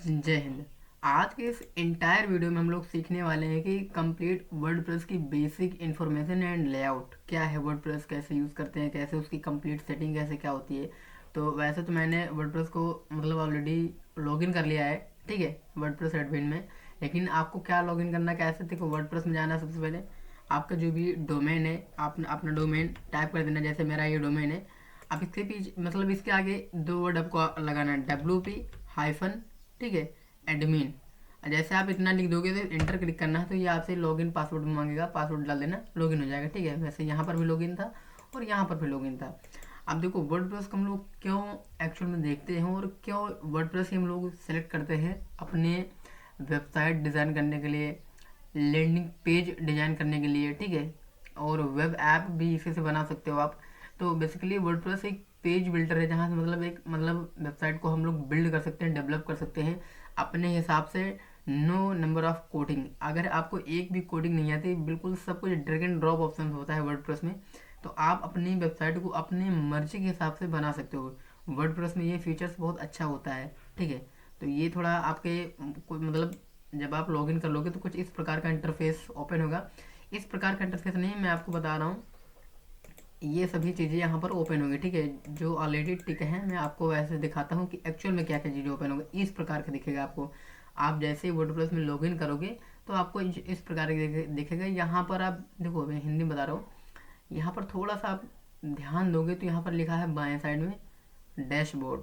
जय हिंद। आज के इस इंटायर वीडियो में हम लोग सीखने वाले हैं कि कंप्लीट वर्डप्रेस की बेसिक इन्फॉर्मेशन एंड लेआउट क्या है, वर्डप्रेस कैसे यूज़ करते हैं, कैसे उसकी कंप्लीट सेटिंग कैसे क्या होती है। तो वैसे तो मैंने वर्डप्रेस को मतलब ऑलरेडी लॉगिन कर लिया है, ठीक है, वर्डप्रेस एडमिन में। लेकिन आपको क्या लॉगिन करना, कैसे देखो, वर्डप्रेस में जाना है। सबसे पहले आपका जो भी डोमेन है, आप अपना डोमेन टाइप कर देना। जैसे मेरा ये डोमेन है, आप इसके पीछे मतलब इसके आगे दो वर्ड आपको लगाना है, WP-, ठीक है, एडमिन। जैसे आप इतना लिख दोगे तो इंटर क्लिक करना है, तो ये आपसे लॉगिन पासवर्ड मांगेगा, पासवर्ड डाल देना, लॉगिन हो जाएगा, ठीक है। वैसे यहाँ पर भी लॉगिन था और यहाँ पर भी लॉगिन था। अब देखो वर्डप्रेस को हम लोग क्यों एक्चुअल में देखते हैं और क्यों वर्डप्रेस ही हम लोग सेलेक्ट करते हैं अपने वेबसाइट डिज़ाइन करने के लिए, लैंडिंग पेज डिज़ाइन करने के लिए, ठीक है। और वेब ऐप भी इसी से बना सकते हो आप। तो बेसिकली वर्डप्रेस एक पेज बिल्डर है, जहाँ से मतलब एक मतलब वेबसाइट को हम लोग बिल्ड कर सकते हैं, डेवलप कर सकते हैं अपने हिसाब से। नो नंबर ऑफ कोडिंग, अगर आपको एक भी कोडिंग नहीं आती, बिल्कुल सब कुछ ड्रैग एंड ड्रॉप ऑप्शन होता है वर्डप्रेस में। तो आप अपनी वेबसाइट को अपनी मर्जी के हिसाब से बना सकते हो। वर्डप्रेस में ये फीचर्स बहुत अच्छा होता है, ठीक है। तो ये थोड़ा आपके मतलब जब आप लॉगिन कर लोगे तो कुछ इस प्रकार का इंटरफेस ओपन होगा। इस प्रकार का इंटरफेस नहीं, मैं आपको बता रहा हूँ, ये सभी चीज़ें यहाँ पर ओपन होंगी, ठीक है। जो ऑलरेडी टिक है, मैं आपको वैसे दिखाता हूँ कि एक्चुअल में क्या क्या चीज़ें ओपन होंगी। इस प्रकार का दिखेगा आपको। आप जैसे ही वर्डप्रेस में लॉगिन करोगे तो आपको इस प्रकार के दिखेगा। यहाँ पर आप देखो, मैं हिंदी में बता रहा हूँ, यहाँ पर थोड़ा सा आप ध्यान दोगे तो यहाँ पर लिखा है बाएं साइड में डैशबोर्ड,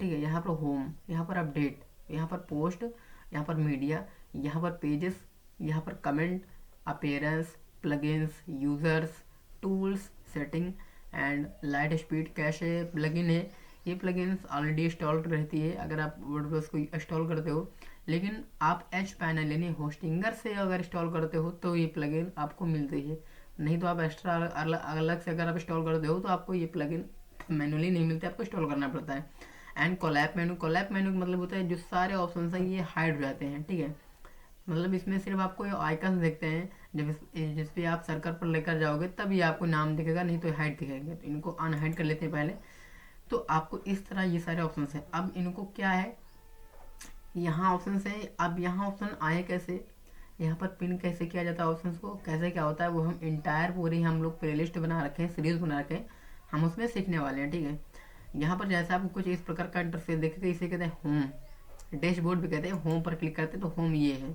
ठीक है। यहाँ पर होम, यहाँ पर अपडेट, यहाँ पर पोस्ट, यहाँ पर मीडिया, यहाँ पर पेजेस, यहाँ पर comment, appearance, plugins, users, tools, setting and light speed cache plugin है। ये प्लगइन्स ऑलरेडी इंस्टॉल रहती है अगर आप वर्डप्रेस को इंस्टॉल करते हो। लेकिन आप एच पैनल यानी होस्टिंगर से अगर इंस्टॉल करते हो तो ये प्लगइन आपको मिलती है। नहीं तो आप एक्स्ट्रा अलग से अगर आप इंस्टॉल करते हो तो आपको ये प्लगइन मैनुअली नहीं मिलते, आपको इंस्टॉल करना पड़ता है। एंड कोलैप मेनू का मतलब होता है जो सारे ऑप्शन हैं ये हाइड हो जाते हैं, ठीक है। मतलब इसमें सिर्फ आपको आइकन देखते हैं, जब जिस पे आप सर्कल पर लेकर जाओगे तब ये आपको नाम दिखेगा, नहीं तो हाइड दिखेंगे। तो इनको अनहाइड कर लेते हैं पहले। तो आपको इस तरह ये सारे ऑप्शन हैं। अब इनको क्या है, यहाँ ऑप्शन है। अब यहाँ ऑप्शन आए कैसे, यहाँ पर पिन कैसे किया जाता है ऑप्शंस को, कैसे क्या होता है, वो हम इंटायर पूरी हम लोग प्लेलिस्ट बना रखे हैं, सीरीज बना रखे हैं, हम उसमें सीखने वाले हैं, ठीक है। यहाँ पर जैसे आपको कुछ इस प्रकार का इंटरफेस देखेगा, इसे कहते हैं होम, डैशबोर्ड भी कहते हैं। होम पर क्लिक करते हैं तो होम ये है,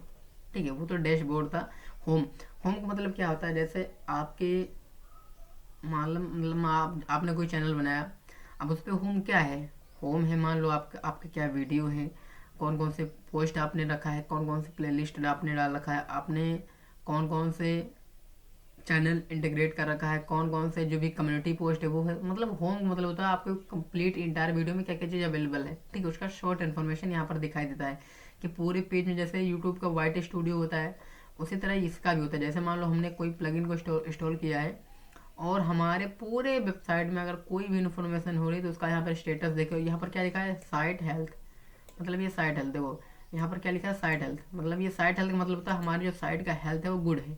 ठीक है। वो तो डैशबोर्ड था। होम, होम का मतलब क्या होता है, जैसे आपके मालूम मतलब आपने कोई चैनल बनाया, अब उस पर होम क्या है, होम है मान लो आपके क्या वीडियो है, कौन कौन से पोस्ट आपने रखा है, कौन कौन से प्लेलिस्ट आपने डाल रखा है, आपने कौन कौन से चैनल इंटीग्रेट कर रखा है, कौन कौन से जो भी कम्युनिटी पोस्ट है वो है। मतलब होम मतलब होता है आपको कंप्लीट इंटायर वीडियो में क्या क्या चीज़ अवेलेबल है, ठीक है। उसका शॉर्ट इन्फॉर्मेशन यहाँ पर दिखाई देता है कि पूरे पेज में जैसे यूट्यूब का वाइट स्टूडियो होता है, उसी तरह इसका भी होता है। जैसे मान लो हमने कोई प्लगइन को इंस्टॉल किया है और हमारे पूरे वेबसाइट में अगर कोई भी इन्फॉर्मेशन हो रही है तो उसका यहाँ पर स्टेटस देखो। यहाँ पर क्या लिखा है, साइट हेल्थ, मतलब ये साइट हेल्थ देखो। यहाँ पर क्या लिखा है, साइट हेल्थ, मतलब ये साइट हेल्थ का मतलब होता है हमारी जो साइट का हेल्थ है वो गुड है।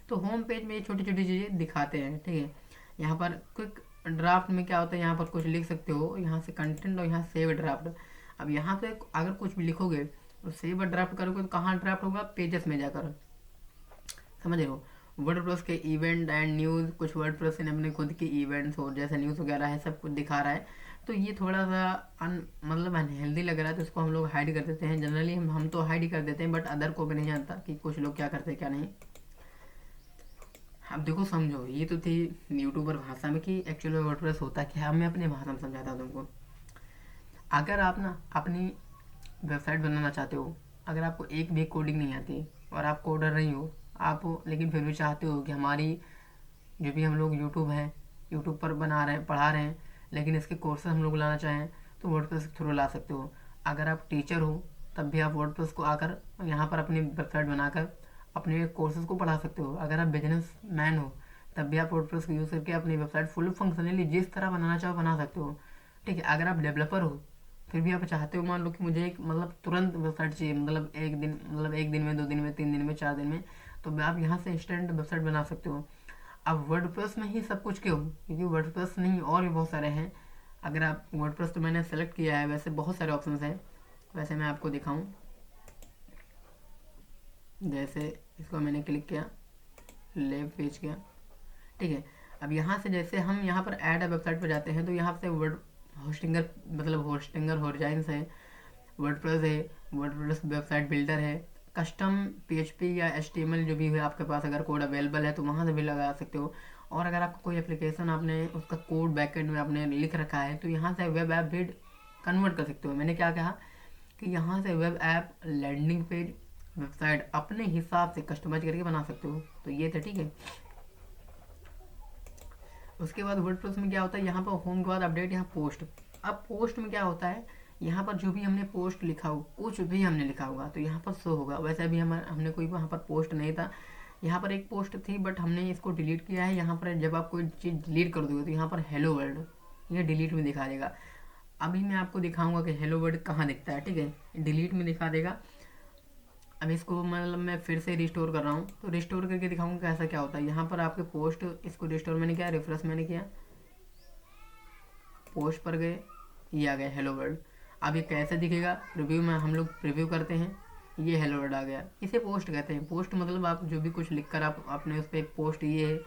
तो होम पेज में ये छोटी छोटी चीज़ें दिखाते हैं, ठीक है। यहाँ पर क्विक ड्राफ्ट में क्या होता है, यहाँ पर कुछ लिख सकते हो, यहाँ से कंटेंट और यहाँ सेव ड्राफ्ट। अब यहाँ पे अगर कुछ भी लिखोगे तो सेव ड्राफ्ट करोगे तो कहाँ ड्राफ्ट होगा, पेजेस में जाकर, समझ रहे हो। वर्डप्रेस के इवेंट एंड न्यूज़, कुछ वर्डप्रेस ने अपने खुद के इवेंट्स और जैसे न्यूज़ वगैरह है सब कुछ दिखा रहा है। तो ये थोड़ा सा मतलब अनहेल्दी लग रहा है, तो इसको हम लोग हाइड कर देते हैं। जनरली हम तो हाइड ही कर देते हैं, बट अदर को भी नहीं जानता कि कुछ लोग क्या करते हैं क्या नहीं। अब देखो समझो, ये तो थी यूट्यूबर भाषा में कि एक्चुअल में वर्डप्रेस होता क्या है। मैं अपनी भाषा में समझाता हूँ तुमको। अगर आप ना अपनी वेबसाइट बनाना चाहते हो, अगर आपको एक भी कोडिंग नहीं आती और आप कोडर नहीं हो, आप लेकिन फिर भी चाहते हो कि हमारी जो भी हम लोग यूट्यूब है, यूट्यूब पर बना रहे हैं, पढ़ा रहे हैं, लेकिन इसके कोर्सेज हम लोग लाना चाहें तो वर्डप्रेस के थ्रू ला सकते हो। अगर आप टीचर हो तब भी आप वर्डप्रेस को आकर यहाँ पर अपनी वेबसाइट बनाकर अपने कोर्सेज को पढ़ा सकते हो। अगर आप बिजनेस मैन हो तब भी आप वर्डप्रेस को यूज़ करके अपनी वेबसाइट फुल फंक्शनली जिस तरह बनाना चाहो बना सकते हो, ठीक है। अगर आप डेवलपर हो फिर भी आप चाहते हो, मान लो कि मुझे एक मतलब तुरंत वेबसाइट चाहिए, मतलब एक दिन में, 2 दिन में, 3 दिन में, 4 दिन में, तो आप यहाँ से इंस्टेंट वेबसाइट बना सकते हो। अब वर्डप्रेस में ही सब कुछ क्यों, क्योंकि वर्डप्रेस नहीं और भी बहुत सारे हैं। अगर आप वर्डप्रेस तो मैंने सेलेक्ट किया है, वैसे बहुत सारे ऑप्शन हैं। वैसे मैं आपको दिखाऊं, जैसे इसको मैंने क्लिक किया, लेफ्ट पेज किया, ठीक है। अब यहाँ से जैसे हम यहाँ पर ऐड वेबसाइट पर जाते हैं तो यहाँ से वर्ड होस्टिंगर, मतलब होस्टिंगर होरजाइंस है, वर्डप्रेस है, वर्डप्रेस वेबसाइट बिल्डर है, कस्टम पीएचपी या एचटीएमएल जो भी है आपके पास अगर कोड अवेलेबल है तो वहाँ से भी लगा सकते हो। और अगर आपको कोई एप्लीकेशन आपने उसका कोड बैकएंड में आपने लिख रखा है तो यहाँ से वेब ऐप भी कन्वर्ट कर सकते हो। मैंने क्या कहा कि यहाँ से web app, landing page, website अपने हिसाब से कस्टमाइज करके बना सकते हो। तो ये था, ठीक है। उसके बाद वर्डप्रेस में क्या होता है, यहाँ पर होम के बाद अपडेट, यहाँ पोस्ट। अब पोस्ट में क्या होता है, यहाँ पर जो भी हमने पोस्ट लिखा हो, कुछ भी हमने लिखा होगा तो यहाँ पर शो होगा। वैसे अभी हमने कोई वहाँ पर पोस्ट नहीं था, यहाँ पर एक पोस्ट थी बट हमने इसको डिलीट किया है। यहाँ पर जब आप कोई चीज़ डिलीट कर दोगे तो यहाँ पर हेलो वर्ल्ड ये डिलीट में दिखा देगा। अभी मैं आपको दिखाऊंगा कि हेलो वर्ल्ड कहाँ दिखता है, ठीक है। डिलीट में दिखा देगा। अब इसको मतलब मैं फिर से रिस्टोर कर रहा हूँ, तो रिस्टोर करके दिखाऊंगा कैसा क्या होता है। यहाँ पर आपके पोस्ट, इसको रिस्टोर मैंने किया, रिफ्रेश मैंने किया, पोस्ट पर गए, ये आ गया हेलो वर्ल्ड। अब ये कैसे दिखेगा, रिव्यू में हम लोग प्रीव्यू करते हैं, ये हेलो वर्ल्ड आ गया। इसे पोस्ट कहते हैं। पोस्ट मतलब आप जो भी कुछ लिख कर आप आपने उस पर एक पोस्ट, ये है।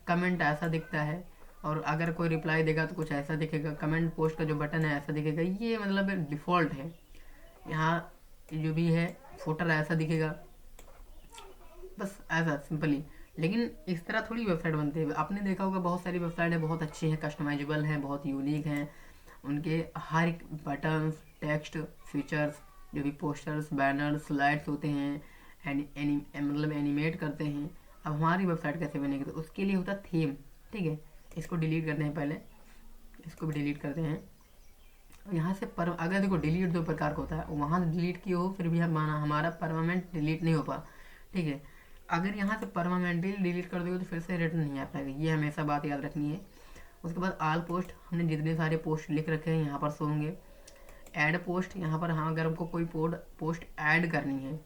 कमेंट ऐसा दिखता है, और अगर कोई रिप्लाई देगा तो कुछ ऐसा दिखेगा। कमेंट पोस्ट का जो बटन है ऐसा दिखेगा, ये मतलब डिफ़ॉल्ट है। यहाँ जो भी है फोटो ऐसा दिखेगा, बस ऐसा सिंपली। लेकिन इस तरह थोड़ी वेबसाइट बनती है। आपने देखा होगा बहुत सारी वेबसाइट है, बहुत अच्छी हैं, कस्टमाइजेबल हैं, बहुत यूनिक हैं। उनके हर एक बटन्स, टेक्स्ट, फीचर्स, जो भी पोस्टर्स, बैनर, स्लाइड्स होते हैं, मतलब एनिमेट करते हैं। अब हमारी वेबसाइट कैसे बनेगी, तो उसके लिए होता है थीम, ठीक है। इसको डिलीट करते हैं, पहले इसको भी डिलीट करते हैं। यहाँ से पर अगर देखो डिलीट दो प्रकार का होता है, वहाँ से डिलीट किए हो फिर भी हमारा परमानेंट डिलीट नहीं हो पा, ठीक है। अगर यहाँ से परमानेंटली डिलीट कर दोगे तो फिर से रिटर्न नहीं आ पाएगा, ये हमेशा बात याद रखनी है। उसके बाद आल पोस्ट, हमने जितने सारे पोस्ट लिख रखे हैं यहाँ पर शो होंगे। ऐड पोस्ट, यहाँ पर हाँ अगर हमको कोई पोस्ट ऐड करनी है,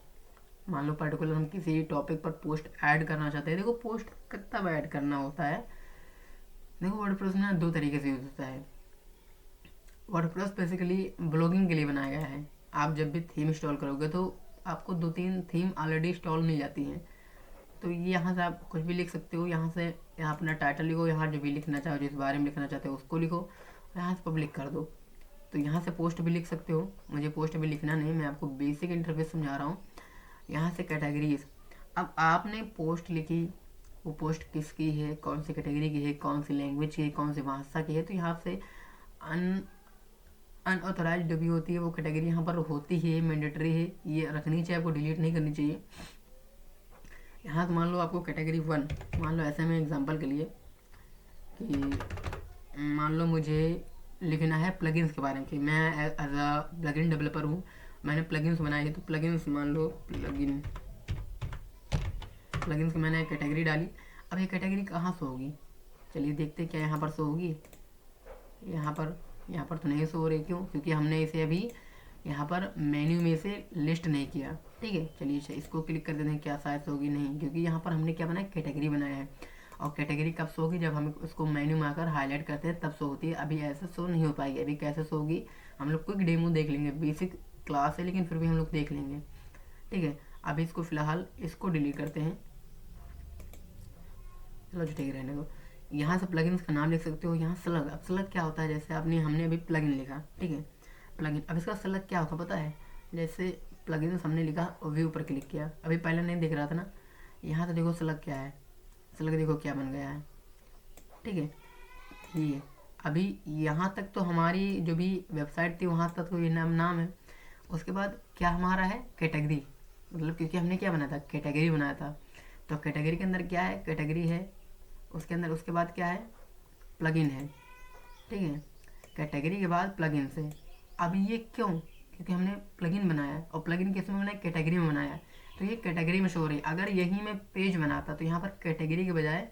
मान लो पर्टिकुलर हम किसी टॉपिक पर पोस्ट ऐड करना चाहते हैं। देखो पोस्ट कब ऐड करना होता है, देखो वर्डप्रेस ना दो तरीके से यूज होता है। वर्डप्रेस बेसिकली ब्लॉगिंग के लिए बनाया गया है। आप जब भी थीम इंस्टॉल करोगे तो आपको 2-3 थीम ऑलरेडी इंस्टॉल मिल जाती हैं। तो ये यहाँ से आप कुछ भी लिख सकते हो। यहाँ से यहाँ अपना टाइटल लिखो, यहाँ जो भी लिखना चाहो, जिस बारे में लिखना चाहते हो उसको लिखो, यहाँ से पब्लिक कर दो। तो यहाँ से पोस्ट भी लिख सकते हो। मुझे पोस्ट भी लिखना नहीं, मैं आपको बेसिक इंटरफेस समझा रहा हूँ। यहाँ से कैटेगरीज, अब आपने पोस्ट लिखी, वो पोस्ट किसकी है, कौन सी कैटेगरी की है, कौन सी लैंग्वेज की है, कौन सी भाषा की है, तो यहाँ से अनऑथोराइज जो भी होती है वो कैटेगरी यहाँ पर होती है, मैंडेटरी है, ये रखनी चाहिए, आपको डिलीट नहीं करनी चाहिए। यहाँ तो मान लो आपको कैटेगरी 1, मान लो ऐसे में एग्जांपल के लिए कि मान लो मुझे लिखना है प्लगइन्स के बारे में, कि मैं एज अ प्लगइन डेवलपर हूँ, मैंने प्लगइन्स बनाए हैं, तो प्लगइन्स मान लो प्लगइन्स की मैंने कैटेगरी डाली। अब ये कैटेगरी कहाँ से होगी, चलिए देखते क्या यहाँ पर शो होगी। यहाँ पर तो नहीं शो हो रही, क्यों, क्योंकि हमने इसे अभी यहाँ पर मेन्यू में से लिस्ट नहीं किया, ठीक है। चलिए इसको क्लिक कर देते हैं, क्या शायद होगी, नहीं, क्योंकि यहाँ पर हमने क्या बनाया, कैटेगरी बनाया है। और कैटेगरी कब शो होगी, जब हम उसको मेन्यू में आकर हाईलाइट करते हैं तब शो होती है। अभी ऐसे शो नहीं हो पाएगी। अभी कैसे शो होगी, हम लोग क्विक डेमो देख लेंगे, बेसिक क्लास है लेकिन फिर भी हम लोग देख लेंगे, ठीक है। अभी इसको फिलहाल इसको डिलीट करते हैं, चलो ठीक है रहने दो। यहाँ से प्लगइन्स का नाम लिख सकते हो। यहाँ स्लग, अब स्लग क्या होता है, जैसे हमने अभी प्लगइन लिखा, ठीक है, प्लगइन। अब इसका स्लग क्या होगा पता है, जैसे प्लगइन हमने लिखा और व्यू पर क्लिक किया, अभी पहले नहीं दिख रहा था ना, यहाँ से देखो स्लग क्या है, स्लग देखो क्या बन गया है, ठीक है। ये अभी यहाँ तक तो हमारी जो भी वेबसाइट थी वहाँ तक तो ये नाम है। उसके बाद क्या हमारा है, कैटेगरी, मतलब क्योंकि हमने क्या बनाया था, कैटेगरी बनाया था। तो कैटेगरी के अंदर क्या है, कैटेगरी है, उसके अंदर उसके बाद क्या है, प्लगइन है, ठीक है। कैटेगरी के बाद प्लगइन से। अब ये क्यों, क्योंकि हमने प्लगइन बनाया है, और प्लगइन किस में बनाया, कैटेगरी में बनाया है, तो ये कैटेगरी में शो हो रही है। अगर यही मैं पेज बनाता तो यहाँ पर कैटेगरी के बजाय,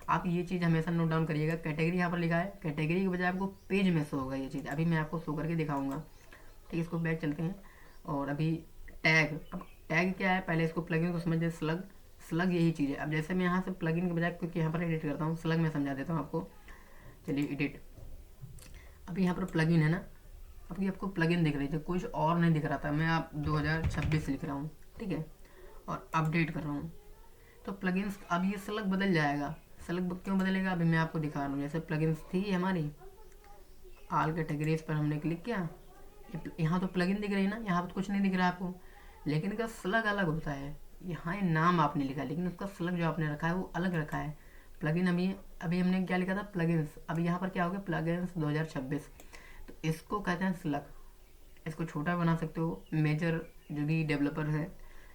आप ये चीज़ हमेशा नोट डाउन करिएगा, कैटेगरी यहाँ पर लिखा है, कैटेगरी के बजाय आपको पेज में शो होगा ये चीज़। अभी मैं आपको शो करके दिखाऊंगा, ठीक है। इसको बैक चलते हैं, और अभी टैग, अब टैग क्या है, पहले इसको प्लगइन को समझ, स्लग यही चीज़ है। अब जैसे मैं यहाँ से प्लगइन के बजाय, क्योंकि यहाँ पर एडिट करता हूँ, स्लग में समझा देता हूँ आपको, चलिए एडिट। अब यहाँ पर प्लगइन है ना, अभी आपको प्लगइन दिख रही थी, कुछ और नहीं दिख रहा था। मैं आप 2026 लिख रहा हूँ, ठीक है, और अपडेट कर रहा हूँ। तो प्लगइन्स अब ये स्लग बदल जाएगा। स्लग क्यों बदलेगा, अभी मैं आपको दिखा रहा हूँ। जैसे प्लगइन्स थी हमारी, आल कैटेगरीज पर हमने क्लिक किया, यहाँ तो प्लगइन दिख रही है ना, यहाँ पर कुछ नहीं दिख रहा है आपको, लेकिन इसका स्लग अलग होता है। यहाँ ये नाम आपने लिखा है, लेकिन उसका स्लग जो आपने रखा है वो अलग रखा है। प्लगइन अभी अभी हमने क्या लिखा था, प्लगइन्स, अभी यहाँ पर क्या हो गया, प्लगइन्स 2026। तो इसको कहते हैं स्लग। इसको छोटा बना सकते हो, मेजर जो भी डेवलपर है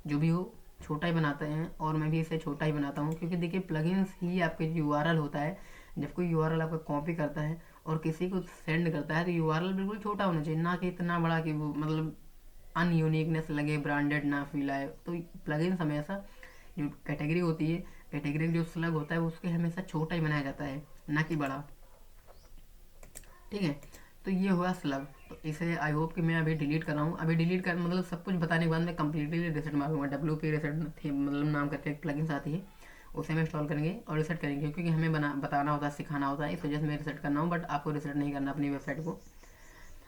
जो भी हो छोटा ही बनाते हैं, और मैं भी इसे छोटा ही बनाता हूँ, क्योंकि देखिए प्लगइन्स ही आपके यूआरएल होता है। जब कोई यूआरएल आपका कॉपी करता है और किसी को सेंड करता है, तो यूआरएल बिल्कुल छोटा होना चाहिए, ना कि इतना बड़ा कि वो मतलब अनयूनिकनेस लगे, ब्रांडेड ना फील आए। तो प्लगइन्स हमेशा जो कैटेगरी होती है, कैटेगरी जो स्लग होता है उसके हमेशा छोटा ही बनाया जाता है, ना कि बड़ा, ठीक है। तो ये हुआ स्लग। तो इसे आई होप कि मैं अभी डिलीट कर रहा हूँ। अभी डिलीट कर मतलब सब कुछ बताने के बाद मैं कम्प्लीटली रिसेट मारूंगा। WP रिसेट थी मतलब नाम करके एक प्लगइन्स आती है, उसे हम इंस्टॉल करेंगे और रिसेट करेंगे, क्योंकि हमें बताना होता है, सिखाना होता है, इस वजह से मैं रिसेट करना हूँ। बट आपको रिसेट नहीं करना अपनी वेबसाइट को।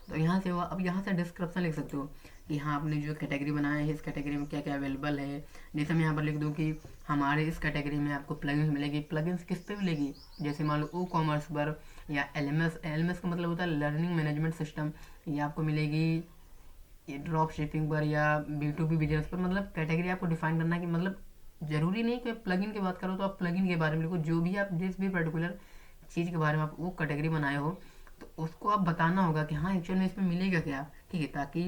तो यहाँ से हुआ। अब यहाँ से डिस्क्रिप्शन लिख सकते हो कि हाँ आपने जो कैटेगरी बनाया है इस कैटेगरी में क्या क्या अवेलेबल है। जैसे मैं यहाँ पर लिख दूँ कि हमारे इस कैटेगरी में आपको प्लगइन्स मिलेगी। प्लगइन्स किस पे मिलेगी, जैसे मान लो ओ कॉमर्स पर, या LMS का मतलब होता है लर्निंग मैनेजमेंट सिस्टम, ये आपको मिलेगी ड्रॉप शिपिंग पर या B2B बिजनेस पर। मतलब कैटेगरी आपको डिफाइन करना है कि मतलब ज़रूरी नहीं कि प्लगइन की बात करो तो आप प्लगइन के बारे में लिखो, जो भी आप जिस भी पर्टिकुलर चीज़ के बारे में आप वो कैटेगरी बनाए हो तो उसको आप बताना होगा कि हाँ एक्चुअल में इसमें मिलेगा क्या, ठीक है, ताकि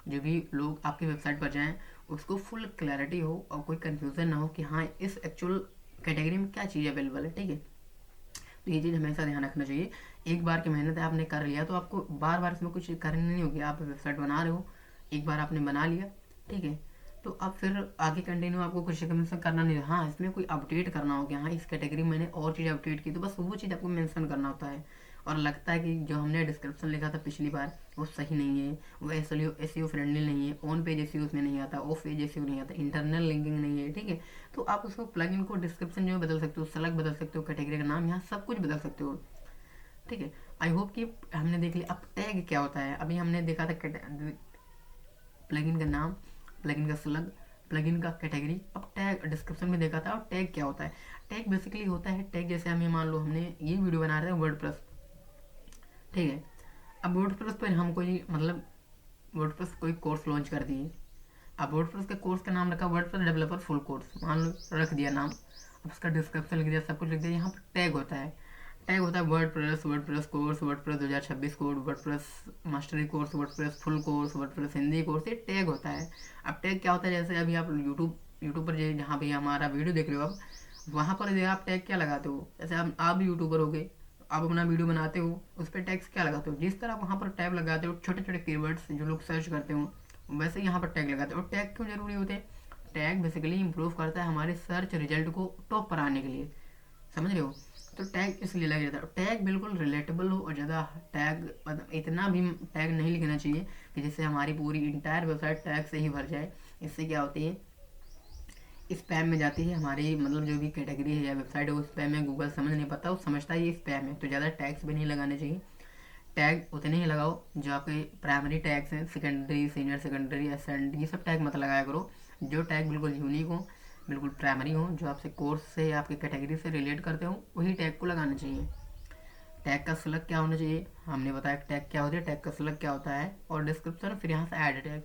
जो भी लोग आपकी वेबसाइट पर जाएं उसको फुल क्लैरिटी हो और कोई कन्फ्यूज़न ना हो कि हाँ इस एक्चुअल कैटेगरी में क्या चीज़ अवेलेबल है, ठीक है। तो ये चीज़ हमेशा ध्यान रखना चाहिए। एक बार की मेहनत है आपने कर लिया तो आपको बार बार इसमें कुछ करनी नहीं होगी। आप वेबसाइट बना रहे हो, एक बार आपने बना लिया, ठीक है, तो अब फिर आगे कंटिन्यू आपको कुछ मेंशन करना नहीं है। हाँ इसमें कोई अपडेट करना हो कि हाँ इस कैटेगरी में मैंने और चीज़ अपडेट की, तो बस वो चीज़ आपको मेंशन करना होता है। और लगता है कि जो हमने डिस्क्रिप्शन लिखा था पिछली बार वो सही नहीं है, वो एसईओ फ्रेंडली नहीं है, ऑन पेज एसईओ उसमें नहीं आता, ऑफ पेज एसईओ नहीं आता, इंटरनल लिंकिंग नहीं है, ठीक है। तो आप उसको प्लगइन को डिस्क्रिप्शन जो बदल सकते हो, सेलेक्ट बदल सकते हो, कैटेगरी का नाम, यहाँ सब कुछ बदल सकते हो, ठीक है। आई होप कि हमने देख लिया। अब टैग क्या होता है, अभी हमने देखा था प्लगइन का नाम, प्लगइन का स्लग, प्लगइन का कैटेगरी। अब टैग डिस्क्रिप्शन में देखा था। और टैग क्या होता है, टैग बेसिकली होता है, टैग जैसे हमें मान लो हमने ये वीडियो बना रहे हैं वर्डप्रेस, ठीक है। अब वर्डप्रेस पर हम कोई मतलब वर्डप्रेस कोई कोर्स लॉन्च कर दिए। अब वर्डप्रेस के कोर्स का नाम रखा वर्डप्रेस डेवलपर फुल कोर्स, मान लो रख दिया नाम। अब उसका डिस्क्रिप्शन लिख दिया, सब कुछ लिख दिया। यहाँ पर टैग होता है, टैग होता है WordPress course, WordPress 2026 course, WordPress mastery course, WordPress full course, WordPress Hindi course, ये टैग होता है। अब टैग क्या होता है, जैसे अभी आप यूट्यूब पर जहाँ भी हमारा वीडियो देख रहे हो आप, वहाँ पर आप टैग क्या लगाते हो, जैसे आप भी यूट्यूबर हो गए, आप अपना वीडियो बनाते हो उस पर टैग्स क्या लगाते हो, जिस तरह आप वहाँ पर टैग लगाते हो छोटे छोटे कीवर्ड्स जो लोग सर्च करते हो, वैसे यहाँ पर टैग लगाते हो। और टैग क्यों जरूरी होते हैं, टैग बेसिकली इंप्रूव करता है हमारे सर्च रिजल्ट को टॉप पर आने के लिए, समझ रहे हो। तो टैग इसलिए लग जाता है। टैग बिल्कुल रिलेटेबल हो, और ज़्यादा टैग मतलब इतना भी टैग नहीं लिखना चाहिए कि जिससे हमारी पूरी इंटायर वेबसाइट टैग से ही भर जाए। इससे क्या होती है, स्पैम में जाती है हमारी मतलब जो भी कैटेगरी है या वेबसाइट है, वो स्पैम में गूगल समझ नहीं पाता, वो समझता है ये स्पैम है। तो ज़्यादा टैग्स भी नहीं लगाने चाहिए। टैग उतने ही लगाओ जो आपके प्राइमरी टैग्स हैं, सेकेंडरी, सीनियर सेकेंडरी, एसेंड, ये सब टैग मत लगाया करो। जो टैग बिल्कुल यूनिक हो, बिल्कुल प्राइमरी हो, जो आपसे कोर्स से या आपकी कैटेगरी से रिलेट करते हो, वही टैग को लगाना चाहिए। टैग का स्लग क्या होना चाहिए, हमने बताया टैग क्या होता है, टैग का स्लग क्या होता है, और डिस्क्रिप्शन, फिर यहाँ से ऐड टैग,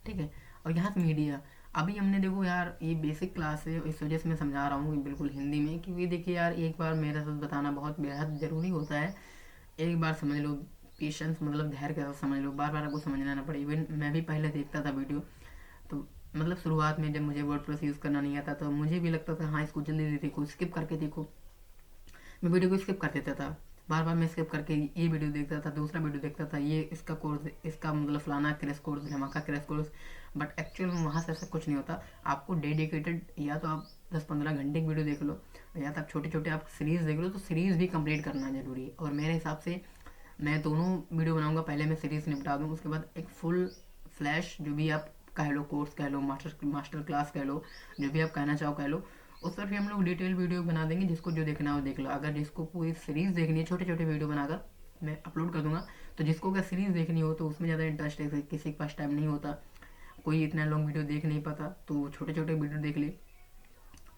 ठीक है। और यहाँ से मीडिया। अभी हमने देखो यार ये बेसिक क्लास है, इस वजह से मैं समझा रहा हूँ बिल्कुल हिंदी में, क्योंकि देखिए यार एक बार मेरे साथ बताना बहुत बेहद ज़रूरी होता है। एक बार समझ लो, पेशेंस मतलब धैर्य के साथ समझ लो, बार बार आपको समझना ना पड़े। इवन मैं भी पहले देखता था वीडियो, तो मतलब शुरुआत में जब मुझे वर्डप्रेस यूज़ करना नहीं आता तो मुझे भी लगता था हाँ इसको जल्दी जल्दी देखो, स्किप करके देखो। मैं वीडियो को स्किप कर देता था, बार बार मैं स्किप करके ये वीडियो देखता था, दूसरा वीडियो देखता था, ये इसका कोर्स, इसका मतलब फलाना क्रैश कोर्स, धमाका क्रैश कोर्स। बट एक्चुअल में वहाँ से ऐसा कुछ नहीं होता। आपको डेडिकेटेड, या तो आप 10-15 घंटे की वीडियो देख लो, या तो आप छोटे छोटे आप सीरीज़ देख लो। तो सीरीज़ भी कंप्लीट करना जरूरी है, और मेरे हिसाब से मैं दोनों वीडियो बनाऊंगा। पहले मैं सीरीज़ निपटा दूँ, उसके बाद एक फुल फ्लैश जो भी आप कह लो, कोर्स कह लो, मास्टर क्लास कह लो, जो भी आप कहना चाहो कह लो, उस पर भी हम लोग डिटेल वीडियो बना देंगे। जिसको जो देखना हो देख लो। अगर जिसको पूरी सीरीज़ देखनी है छोटे छोटे वीडियो बनाकर मैं अपलोड कर दूंगा, तो जिसको अगर सीरीज़ देखनी हो तो उसमें ज़्यादा इंटरेस्ट है, किसी के पास टाइम नहीं होता, कोई इतना लॉन्ग वीडियो देख नहीं पाता, तो छोटे छोटे वीडियो देख ले।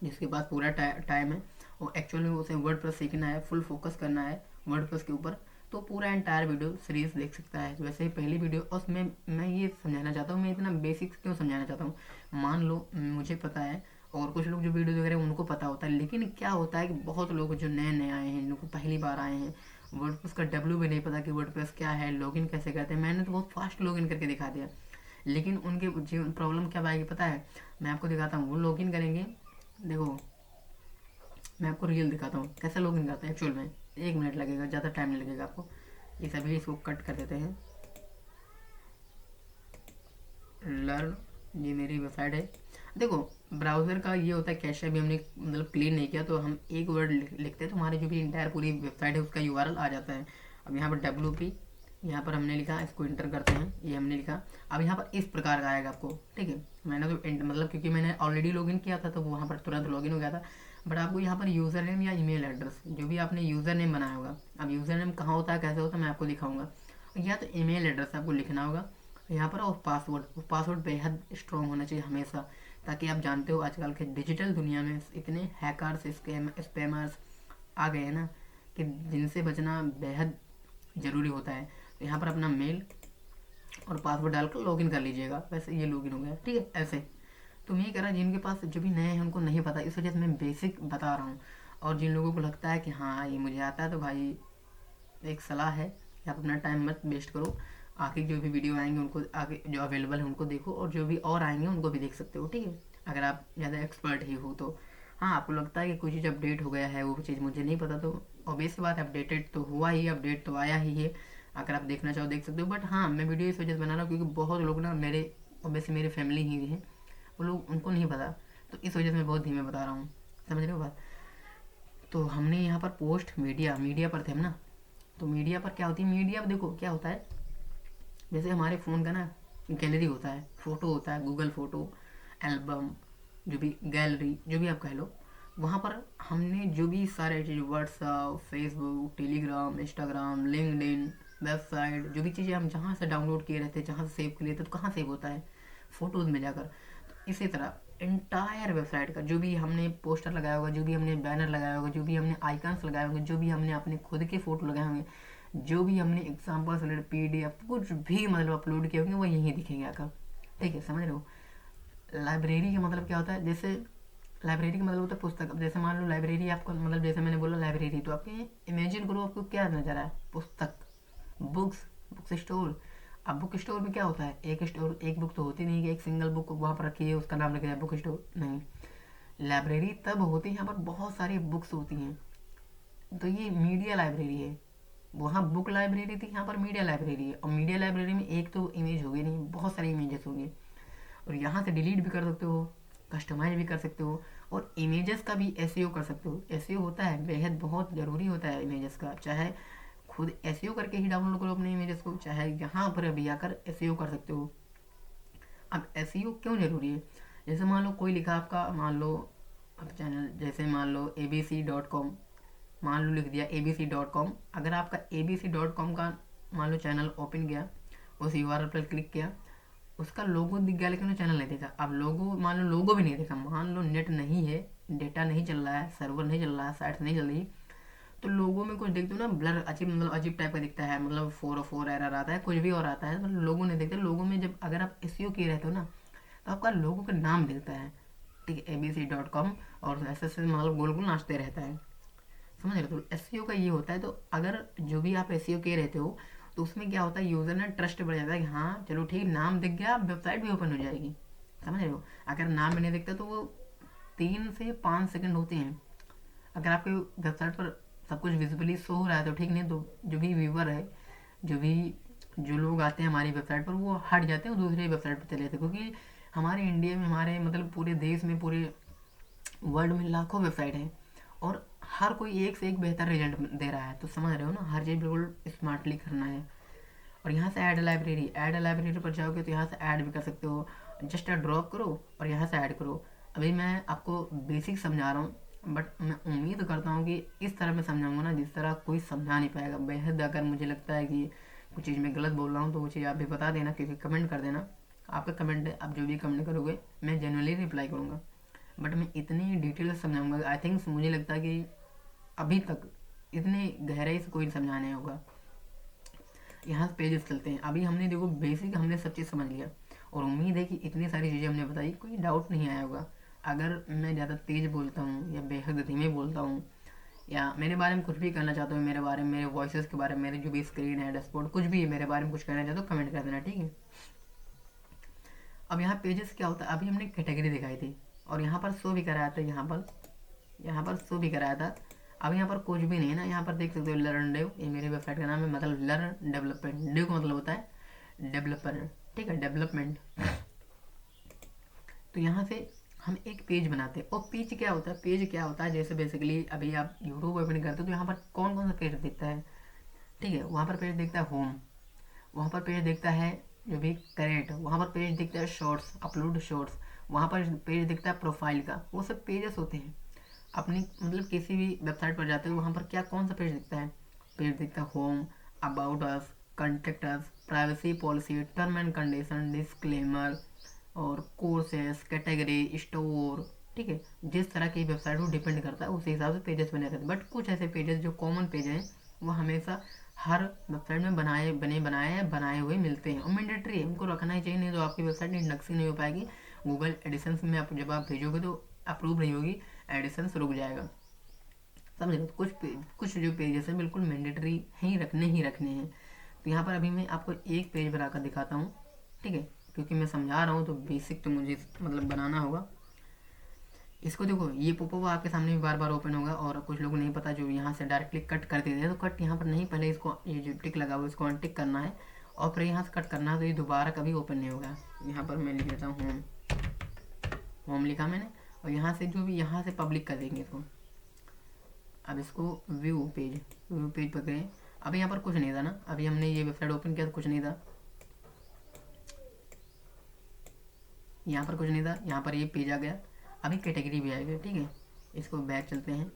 जिसके पास पूरा टाइम है और एक्चुअल में उसे वर्डप्रेस सीखना है, फुल फोकस करना है वर्डप्रेस के ऊपर, तो पूरा एंटायर वीडियो सीरीज देख सकता है। वैसे ही पहली वीडियो, और उसमें मैं ये समझाना चाहता हूँ, मैं इतना बेसिक्स क्यों समझाना चाहता हूँ। मान लो मुझे पता है और कुछ लोग जो वीडियो देख रहे हैं उनको पता होता है, लेकिन क्या होता है कि बहुत लोग जो नए नए आए हैं, जिनको पहली बार आए हैं, वर्डप्रेस का डब्ल्यू भी नहीं पता कि वर्डप्रेस क्या है, लॉगिन कैसे करते हैं। मैंने तो बहुत फास्ट लॉगिन करके दिखा दिया, लेकिन उनके जीवन प्रॉब्लम क्या आएगी पता है, मैं आपको दिखाता हूँ। वो लॉगिन करेंगे, देखो मैं आपको रियल दिखाता हूँ कैसे लॉगिन करते हैं एक्चुअल में। 1 मिनट लगेगा, ज़्यादा टाइम नहीं लगेगा आपको। ये सभी इसको कट कर देते हैं। लर्न, ये मेरी वेबसाइट है। देखो ब्राउज़र का ये होता है, कैशे अभी हमने मतलब क्लीन नहीं किया, तो हम एक वर्ड लिखते हैं तो हमारी जो भी इंटायर पूरी वेबसाइट है उसका यूआरएल आ जाता है। अब यहाँ पर WP, यहाँ पर हमने लिखा, इसको इंटर करते हैं, ये हमने लिखा। अब यहाँ पर इस प्रकार का आएगा आपको, ठीक है। मैंने तो मतलब क्योंकि मैंने ऑलरेडी लॉगिन किया था तो वहाँ पर तुरंत लॉगिन हो गया था। बट आपको यहाँ पर यूज़र नेम या ईमेल एड्रेस, जो भी आपने यूज़र नेम बनाया होगा, अब यूज़र नेम कहाँ होता है कैसे होता है मैं आपको दिखाऊंगा। या तो ईमेल एड्रेस आपको लिखना होगा यहाँ पर, और पासवर्ड बेहद स्ट्रॉन्ग होना चाहिए हमेशा, ताकि आप जानते हो आजकल के डिजिटल दुनिया में इतने हैकर्स स्पैमर्स आ गए हैं ना, कि जिनसे बचना बेहद ज़रूरी होता है। तो यहाँ पर अपना मेल और पासवर्ड डालकर लॉगिन कर लीजिएगा। वैसे ये लॉगिन हो गया, ठीक है। ऐसे तो मैं ये कह रहा, जिनके पास जो भी नए हैं उनको नहीं पता, इस वजह से मैं बेसिक बता रहा हूँ। और जिन लोगों को लगता है कि हाँ ये मुझे आता है, तो भाई एक सलाह है कि आप अपना टाइम मत वेस्ट करो। आगे जो भी वीडियो आएंगे उनको, आगे जो अवेलेबल है उनको देखो, और जो भी और आएंगे उनको भी देख सकते हो, ठीक है। अगर आप ज़्यादा एक्सपर्ट ही हो तो। हाँ, आपको लगता है कि कोई चीज़ अपडेट हो गया है, वो चीज़ मुझे नहीं पता, तो ऑब्वियस बात है, अपडेटेड तो हुआ ही, अपडेट तो आया ही है। अगर आप देखना चाहो देख सकते हो। बट हाँ, मैं वीडियो इस वजह से बना रहा हूँ क्योंकि बहुत लोग ना मेरे, ऑब्वियसली मेरी फैमिली ही है, वो लोग, उनको नहीं पता, तो इस वजह से मैं बहुत धीमे बता रहा हूँ। समझ रहे हो बात। तो हमने यहाँ पर पोस्ट मीडिया पर थे हम ना। तो मीडिया पर क्या होती है, मीडिया देखो क्या होता है, जैसे हमारे फ़ोन का ना गैलरी होता है, फ़ोटो होता है, गूगल फ़ोटो, एल्बम, जो भी गैलरी, जो भी आप कह लो, वहाँ पर हमने जो भी सारे चीज़, WhatsApp, Facebook, Telegram, Instagram, LinkedIn, website, जो भी चीज़ें हम जहाँ से डाउनलोड किए रहते हैं, जहाँ से सेव किए रहते हैं, तो कहाँ सेव होता है, फ़ोटोज़ में जाकर। तो इसी तरह एंटायर वेबसाइट का जो भी हमने पोस्टर लगाया होगा, जो भी हमने बैनर लगाया होगा, जो भी हमने आइकन्स लगाए होंगे, जो भी हमने अपने खुद के फ़ोटो लगाए होंगे, जो भी हमने एग्जाम्पल से रिलेटेड PDF कुछ भी मतलब अपलोड किए होंगे, वो यहीं दिखेंगे आकर, ठीक है। समझ रहे हो। लाइब्रेरी का मतलब क्या होता है, जैसे लाइब्रेरी का मतलब होता है पुस्तक। अब जैसे मान लो लाइब्रेरी आपको, मतलब जैसे मैंने बोला लाइब्रेरी, तो आपके इमेजिन करो आपको क्या नजर आए, पुस्तक, बुक्स, बुक स्टोर। अब बुक स्टोर में क्या होता है, एक बुक तो होती नहीं कि एक सिंगल बुक वहाँ पर रखी है, उसका नाम लिखा है बुक स्टोर, नहीं। लाइब्रेरी तब होती है यहाँ पर बहुत सारी बुक्स होती हैं, तो ये मीडिया लाइब्रेरी है। वहाँ बुक लाइब्रेरी थी, यहाँ पर मीडिया लाइब्रेरी है। और मीडिया लाइब्रेरी में एक तो इमेज होगी नहीं, बहुत सारी इमेजेस होंगी, और यहाँ से डिलीट भी कर सकते हो, कस्टमाइज भी कर सकते हो, और इमेजेस का भी एसईओ कर सकते हो। एसईओ होता है बेहद बहुत ज़रूरी होता है इमेजेस का, चाहे खुद एसईओ करके ही डाउनलोड करो अपने इमेजेस को, चाहे यहाँ पर अभी आकर एसईओ कर सकते हो। अब एसईओ क्यों ज़रूरी है, जैसे मान लो कोई लिखा आपका, मान लो अब चैनल, जैसे मान लो abc.com, मान लो लिख दिया abc.com। अगर आपका abc.com का मान लो चैनल ओपन किया, उस यूआरएल पर क्लिक किया, उसका लोगो दिख गया लेकिन वो चैनल नहीं देखा। अब लोगो, मान लो लोगो भी नहीं देखा, मान लो नेट नहीं है, डेटा नहीं चल रहा है, सर्वर नहीं चल रहा है, साइट नहीं चल रही, तो लोगों में कुछ देखते हो ना, ब्लर अजीब, मतलब अजीब टाइप का दिखता है, मतलब 404 एरर आता है, कुछ भी और आता है, मतलब लोगों नहीं देखते। लोगों में जब अगर आप एसईओ किए रहते हो ना, तो आपका लोगों का नाम दिखता है, ठीक है, abc.com, और ऐसे ऐसे मतलब गोल गोल नाचते रहता है। समझ रहे हो। तो एसईओ का ये होता है। तो अगर जो भी आप एसईओ किए रहते हो, तो उसमें क्या होता है, यूज़र ना ट्रस्ट बढ़ जाता है कि हाँ चलो ठीक, नाम दिख गया, वेबसाइट भी ओपन हो जाएगी। समझ रहे हो। अगर नाम भी नहीं दिखता तो वो 3 से 5 सेकंड होते हैं। अगर आपके वेबसाइट पर सब कुछ विजिबली शो हो रहा है तो ठीक, नहीं तो जो भी व्यूवर है, जो भी जो लोग आते हैं हमारी वेबसाइट पर, वो हट जाते हैं और दूसरी वेबसाइट पर चले जाते हैं, क्योंकि हमारे इंडिया में, हमारे मतलब पूरे देश में, पूरे वर्ल्ड में लाखों वेबसाइट हैं, और हर कोई एक से एक बेहतर रिजल्ट दे रहा है। तो समझ रहे हो ना, हर चीज़ बिल्कुल स्मार्टली करना है। और यहाँ से ऐड लाइब्रेरी पर जाओगे तो यहाँ से ऐड भी कर सकते हो, जस्ट ड्रॉप करो और यहाँ से ऐड करो। अभी मैं आपको बेसिक समझा रहा हूँ, बट मैं उम्मीद करता हूँ कि इस तरह मैं समझाऊंगा ना जिस तरह कोई समझा नहीं पाएगा। बेहद अगर मुझे लगता है कि कुछ चीज़ मैं गलत बोल रहा हूँ तो वो चीज़ आप भी बता देना, क्योंकि कमेंट कर देना। आपका कमेंट है, आप जो भी कमेंट करोगे मैं जनरली रिप्लाई करूँगा, बट मैं इतनी डिटेल से समझाऊँगा। आई थिंक मुझे लगता है कि अभी तक इतने गहराई से कोई समझा नहीं होगा। यहाँ पेजेस चलते हैं। अभी हमने देखो बेसिक हमने सब चीज़ समझ लिया, और उम्मीद है कि इतनी सारी चीज़ें हमने बताई, कोई डाउट नहीं आया होगा। अगर मैं ज़्यादा तेज़ बोलता हूँ या बेहद धीमे बोलता हूँ, या मेरे बारे में कुछ भी कहना चाहते हो, मेरे बारे में, मेरे वॉइसेस के बारे में, मेरे जो भी स्क्रीन है, डैशबोर्ड, कुछ भी है मेरे बारे में कुछ कहना चाहते हो, कमेंट कर देना, ठीक है। अब यहाँ पेजेस क्या होता है, अभी हमने कैटेगरी दिखाई थी और यहाँ पर शो भी कराया था, यहाँ पर शो भी कराया था। अब यहाँ पर कुछ भी नहीं है ना, यहाँ पर देख सकते हो लर्न डेव, ये मेरी वेबसाइट का नाम है, मतलब लर्न डेवलपमेंट। डेव का मतलब होता है डेवलपर, ठीक है, डेवलपमेंट। तो यहाँ से हम एक पेज बनाते हैं, और पेज क्या होता है, पेज क्या होता है, जैसे बेसिकली अभी आप यूट्यूब ओपन करते हो तो यहाँ पर कौन कौन सा पेज दिखता है, ठीक है। वहाँ पर पेज दिखता है होम, वहाँ पर पेज दिखता है जो भी करेंट, वहाँ पर पेज दिखता है शॉर्ट्स, अपलोड शॉर्ट्स, वहाँ पर पेज दिखता है प्रोफाइल का। वो सब पेजेस होते हैं। अपनी मतलब किसी भी वेबसाइट पर जाते हो वहाँ पर क्या कौन सा पेज दिखता है, पेज दिखता है home, about us, contact us, privacy policy, term and condition, disclaimer, और कोर्सेस, कैटेगरी, स्टोर, ठीक है। जिस तरह की वेबसाइट को डिपेंड करता है उस हिसाब से पेजेस बने रहते हैं। बट कुछ ऐसे पेजेस जो कॉमन पेज हैं वो हमेशा हर वेबसाइट में बनाए हुए मिलते हैं, और मैंडेटरी है, उनको रखना ही चाहिए, नहीं तो आपकी वेबसाइट इंडेक्सिंग नहीं हो पाएगी। गूगल एडिशंस में आप जब आप भेजोगे तो अप्रूव नहीं होगी, एडिशंस रुक जाएगा, समझ लो। कुछ जो पेजेस हैं बिल्कुल मैंडेटरी ही रखने हैं। तो यहाँ पर अभी मैं आपको एक पेज बनाकर दिखाता हूँ, ठीक है, क्योंकि मैं समझा रहा हूँ तो बेसिक तो मुझे मतलब बनाना होगा। इसको देखो, ये पोपो आपके सामने भी बार बार ओपन होगा, और कुछ लोग नहीं पता जो यहाँ से डायरेक्टली कट कर देते हैं, तो कट यहाँ पर नहीं, पहले इसको ये जो टिक लगा हुआ इसको अनटिक करना है, और फिर यहाँ से कट करना है, तो ये दोबारा कभी ओपन नहीं होगा। यहाँ पर मैं लिख देता हूँ होम, होम लिखा मैंने, और यहाँ से जो भी यहाँ से पब्लिक कर देंगे इसको। अब इसको व्यू पेज पकड़े। अभी यहाँ पर कुछ नहीं था ना, अभी हमने ये वेबसाइट ओपन किया तो कुछ नहीं था, यहाँ पर कुछ नहीं था, यहाँ पर ये पेज आ गया। अभी कैटेगरी भी आएगा, ठीक है। इसको बैक चलते हैं,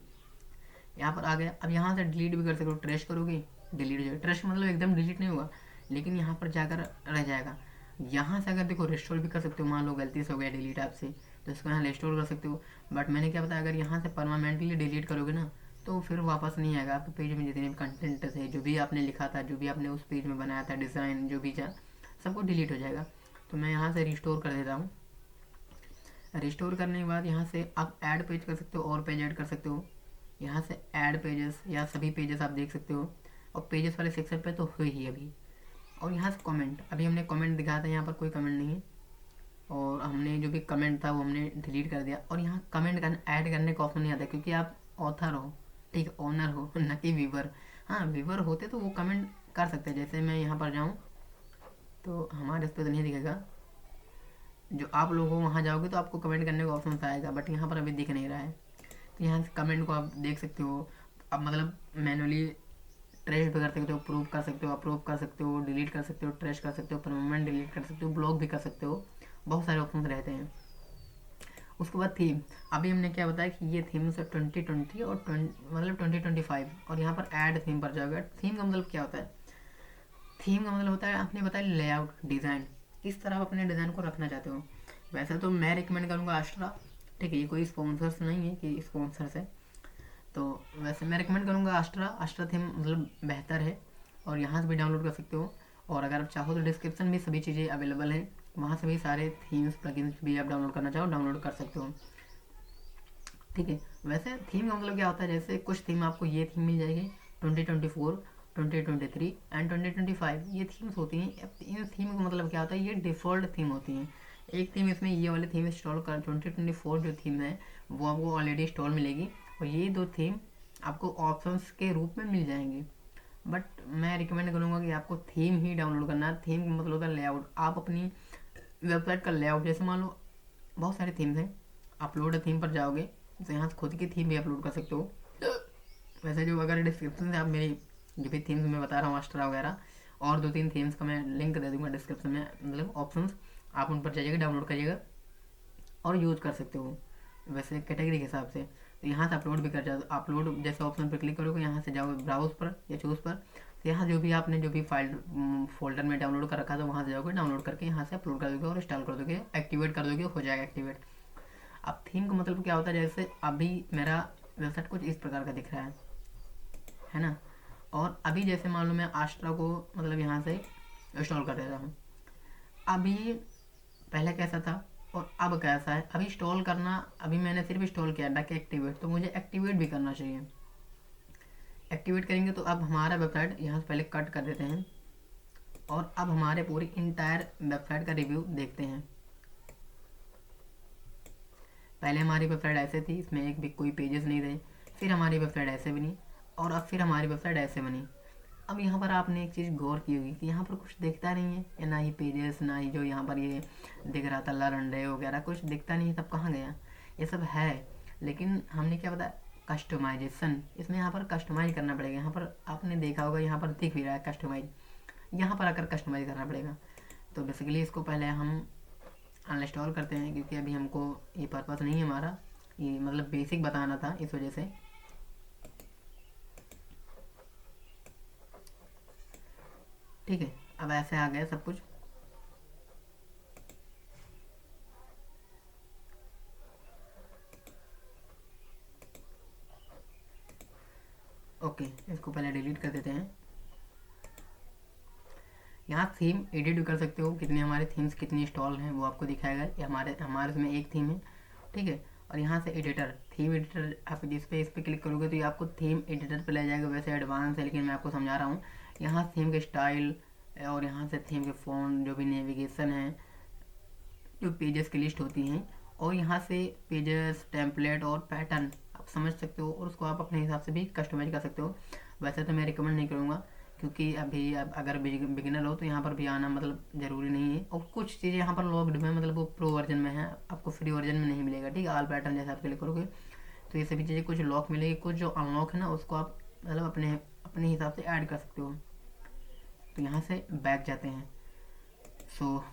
यहाँ पर आ गया। अब यहाँ से डिलीट भी कर सकते हो, ट्रैश करोगे डिलीट हो जाएगा। ट्रैश मतलब एकदम डिलीट नहीं होगा, लेकिन यहाँ पर जाकर रह जाएगा। यहाँ से अगर देखो रिस्टोर भी कर सकते हो, मान लो गलती से हो गया डिलीट आपसे, तो इसको यहाँ रिस्टोर कर सकते हो। बट मैंने क्या बताया, अगर यहाँ से परमानेंटली डिलीट करोगे ना तो फिर वापस नहीं आएगा आपके पेज में। जितने भी कंटेंट थे, जो भी आपने लिखा था, जो भी आपने उस पेज में बनाया था, डिज़ाइन जो भी था, सबको डिलीट हो जाएगा। तो मैं यहाँ से रिस्टोर कर देता हूँ। रिस्टोर करने के बाद यहाँ से आप ऐड पेज कर सकते हो, और पेज ऐड कर सकते हो। यहाँ से ऐड पेजेस या सभी पेजेस आप देख सकते हो, और पेजेस वाले सेक्शन पे तो हुई ही अभी। और यहाँ से कमेंट, अभी हमने कमेंट दिखाया था, यहाँ पर कोई कमेंट नहीं है, और हमने जो भी कमेंट था वो हमने डिलीट कर दिया। और यहाँ कमेंट ऐड करने का ऑप्शन नहीं आता, क्योंकि आप ऑथर हो, ठीक है, ओनर हो, न कि व्यूवर। हाँ, व्यूवर होते तो वो कमेंट कर सकते हैं। जैसे मैं यहाँ पर जाऊँ तो हमारे इस पर तो नहीं दिखेगा, जो आप लोग हो वहाँ जाओगे तो आपको कमेंट करने का ऑप्शन आएगा, बट यहाँ पर अभी दिख नहीं रहा है। तो यहाँ से कमेंट को आप देख सकते हो। अब मतलब मैनुअली ट्रैश भी कर सकते हो, प्रूव कर सकते हो, अप्रूव कर सकते हो, डिलीट कर सकते हो, ट्रैश कर सकते हो, परमानेंट डिलीट कर सकते हो, ब्लॉक भी कर सकते हो। बहुत सारे ऑप्शन रहते हैं। उसके बाद थीम, अभी हमने क्या बताया कि ये थीम से 2020 और मतलब 2025, और यहाँ पर ऐड थीम पर जाओगे। थीम का मतलब क्या होता है, थीम का मतलब होता है आपने बताया लेआउट, डिज़ाइन, किस तरह आप अपने डिज़ाइन को रखना चाहते हो। वैसे तो मैं रिकमेंड करूँगा अस्ट्रा, ठीक है, ये कोई स्पॉन्सर्स नहीं है कि स्पॉन्सर्स है, तो वैसे मैं रिकमेंड करूँगा अस्ट्रा थीम मतलब बेहतर है, और यहाँ से भी डाउनलोड कर सकते हो। और अगर आप चाहो तो डिस्क्रिप्शन में सभी चीज़ें अवेलेबल हैं, वहाँ से भी सारे थीम्स प्लगइन्स भी आप डाउनलोड करना चाहो डाउनलोड कर सकते हो, ठीक है। वैसे थीम का मतलब क्या होता है, जैसे कुछ थीम आपको ये थीम मिल जाएगी 2024, 2023 एंड 2025, ये थीम्स होती हैं। इन थीम का मतलब क्या होता है, ये डिफ़ॉल्ट थीम होती हैं। एक थीम इसमें ये वाली थीम इंस्टॉल कर 2024 जो थीम है वो आपको ऑलरेडी इंस्टॉल मिलेगी, और ये दो थीम आपको ऑप्शंस के रूप में मिल जाएंगे। बट मैं रिकमेंड करूँगा कि आपको थीम ही डाउनलोड करना है। थीम का मतलब होता है लेआउट, आप अपनी वेबसाइट का लेआउट, जैसे मान लो बहुत सारे थीम्स हैं, अपलोड थीम पर जाओगे तो यहाँ से खुद की थीम भी अपलोड कर सकते हो। वैसे जो अगर डिस्क्रिप्शन से आप मेरी जो भी थीम्स मैं बता रहा हूँ अस्ट्रा वगैरह, और 2-3 थीम्स का मैं लिंक दे दूँगा डिस्क्रिप्शन में, मतलब ऑप्शंस, आप उन पर जाइएगा, डाउनलोड करिएगा और यूज़ कर सकते हो वैसे कैटेगरी के हिसाब से। तो यहाँ से अपलोड भी कर जाओ, अपलोड जैसे ऑप्शन पर क्लिक करोगे, यहाँ से जाओ ब्राउज पर या चूज़ पर, तो यहाँ जो भी आपने जो भी फाइल फोल्डर में डाउनलोड कर रखा था वहाँ से जाओगे, डाउनलोड करके यहाँ से अपलोड कर दोगे और इंस्टॉल कर दोगे, एक्टिवेट कर दोगे, हो जाएगा एक्टिवेट। अब थीम का मतलब क्या होता है, जैसे अभी मेरा वेबसाइट कुछ इस प्रकार का दिख रहा है ना। और अभी जैसे मान लो मैं आस्ट्रा को मतलब यहाँ से इंस्टॉल कर देता हूँ, अभी पहले कैसा था और अब कैसा है। अभी इंस्टॉल करना, अभी मैंने सिर्फ इंस्टॉल किया डाके एक्टिवेट, तो मुझे एक्टिवेट भी करना चाहिए। एक्टिवेट करेंगे तो अब हमारा वेबसाइट यहाँ से पहले कट कर देते हैं और अब हमारे पूरी इंटायर वेबसाइट का रिव्यू देखते हैं। पहले हमारी वेबसाइट ऐसे थी, इसमें एक भी कोई पेजेस नहीं थे, फिर हमारी वेबसाइट ऐसे बनी और अब फिर हमारी वेबसाइट ऐसे बनी। अब यहाँ पर आपने एक चीज़ गौर की होगी कि यहाँ पर कुछ दिखता नहीं है, या ना ही पेजेस, ना ही जो यहाँ पर ये दिख रहा था लर्न डे वगैरह, कुछ दिखता नहीं है, सब कहाँ गया। ये सब है, लेकिन हमने क्या बताया, कस्टमाइजेशन। इसमें यहाँ पर कस्टमाइज करना पड़ेगा। यहाँ पर आपने देखा होगा, यहाँ पर दिख भी रहा है कस्टमाइज, यहाँ पर आकर कस्टमाइज करना पड़ेगा। तो बेसिकली इसको पहले हम अनइंस्टॉल करते हैं, क्योंकि अभी हमको ये पर्पस नहीं है हमारा, ये मतलब बेसिक बताना था इस वजह से। ठीक है, अब ऐसे आ गया सब कुछ। ओके, इसको पहले डिलीट कर देते हैं। यहाँ थीम एडिट भी कर सकते हो, कितने हमारे थीम्स कितनी इंस्टॉल हैं वो आपको दिखाएगा। ये हमारे हमारे इसमें एक थीम है, ठीक है। और यहाँ से एडिटर, थीम एडिटर, आप जिस पे इस पर क्लिक करोगे तो ये आपको थीम एडिटर पे ले जाएगा। वैसे एडवांस है, लेकिन मैं आपको समझा रहा हूँ। यहाँ थीम के स्टाइल और यहाँ से थीम के फ़ॉन्ट, जो भी नेविगेशन है, जो पेजेस की लिस्ट होती हैं, और यहाँ से पेजेस, टेम्पलेट और पैटर्न आप समझ सकते हो, और उसको आप अपने हिसाब से भी कस्टमाइज कर सकते हो। वैसे तो मैं रिकमेंड नहीं करूँगा, क्योंकि अभी अगर बिगिनर हो तो यहाँ पर भी आना मतलब ज़रूरी नहीं है। और कुछ चीज़ें यहाँ पर लॉक्ड में, मतलब वो प्रो वर्जन में है, आपको फ्री वर्जन में नहीं मिलेगा, ठीक है। ऑल पैटर्न जैसे आप क्लिक करोगे तो ये सभी चीज़ें कुछ लॉक मिलेगी, कुछ जो अनलॉक है ना उसको आप मतलब अपने अपने हिसाब से ऐड कर सकते हो। तो यहाँ से बैक जाते हैं।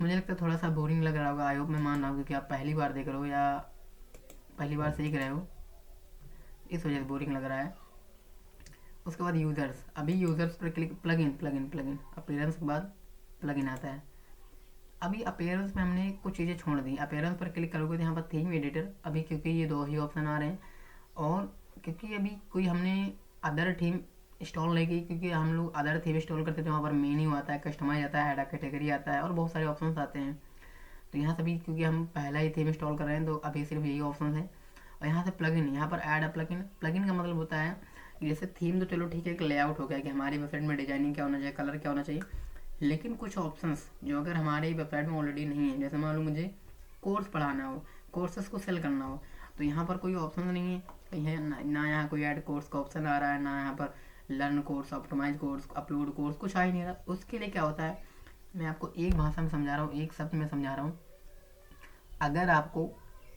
मुझे लगता है थोड़ा सा बोरिंग लग रहा होगा, आई होप, मैं मान रहा हूँ, क्योंकि आप पहली बार देख रहे हो या पहली बार सीख रहे हो, इस वजह से बोरिंग लग रहा है। उसके बाद यूज़र्स, अभी यूज़र्स पर क्लिक, प्लगइन अपीयरेंस के बाद प्लगइन आता है। अभी अपीयरेंस में हमने कुछ चीज़ें छोड़ दी। अपीयरेंस पर क्लिक करोगे तो यहाँ पर थीम एडिटर, अभी क्योंकि ये दो ही ऑप्शन आ रहे हैं, और क्योंकि अभी कोई हमने अदर थीम इंस्टॉल नहीं की, क्योंकि हम लोग अदर थीम इंस्टॉल करते थे, वहाँ पर मेन्यू आता है, कस्टमाइज आता है, ऐड कैटेगरी आता है और बहुत सारे ऑप्शन आते हैं। तो यहाँ से भी क्योंकि हम पहला ही थीम इंस्टॉल कर रहे हैं तो अभी सिर्फ यही ऑप्शन है। और यहाँ से प्लगइन, यहाँ पर ऐड अ प्लगइन। प्लगइन का मतलब होता है कि जैसे थीम तो चलो ठीक है, एक लेआउट हो गया कि हमारी वेबसाइट में डिजाइनिंग क्या होना चाहिए, कलर क्या होना चाहिए, लेकिन कुछ ऑप्शंस जो अगर हमारी वेबसाइट में ऑलरेडी नहीं है, जैसे मान लो मुझे कोर्स पढ़ाना हो, कोर्सेस को सेल करना हो, तो यहाँ पर कोई ऑप्शन नहीं है, कहीं ना यहाँ कोई ऐड कोर्स का ऑप्शन आ रहा है, ना यहाँ पर learn course, optimise course, upload course, कुछ आ ही नहीं रहा। उसके लिए क्या होता है, मैं आपको एक भाषा में समझा रहा हूँ, एक शब्द में समझा रहा हूँ। अगर आपको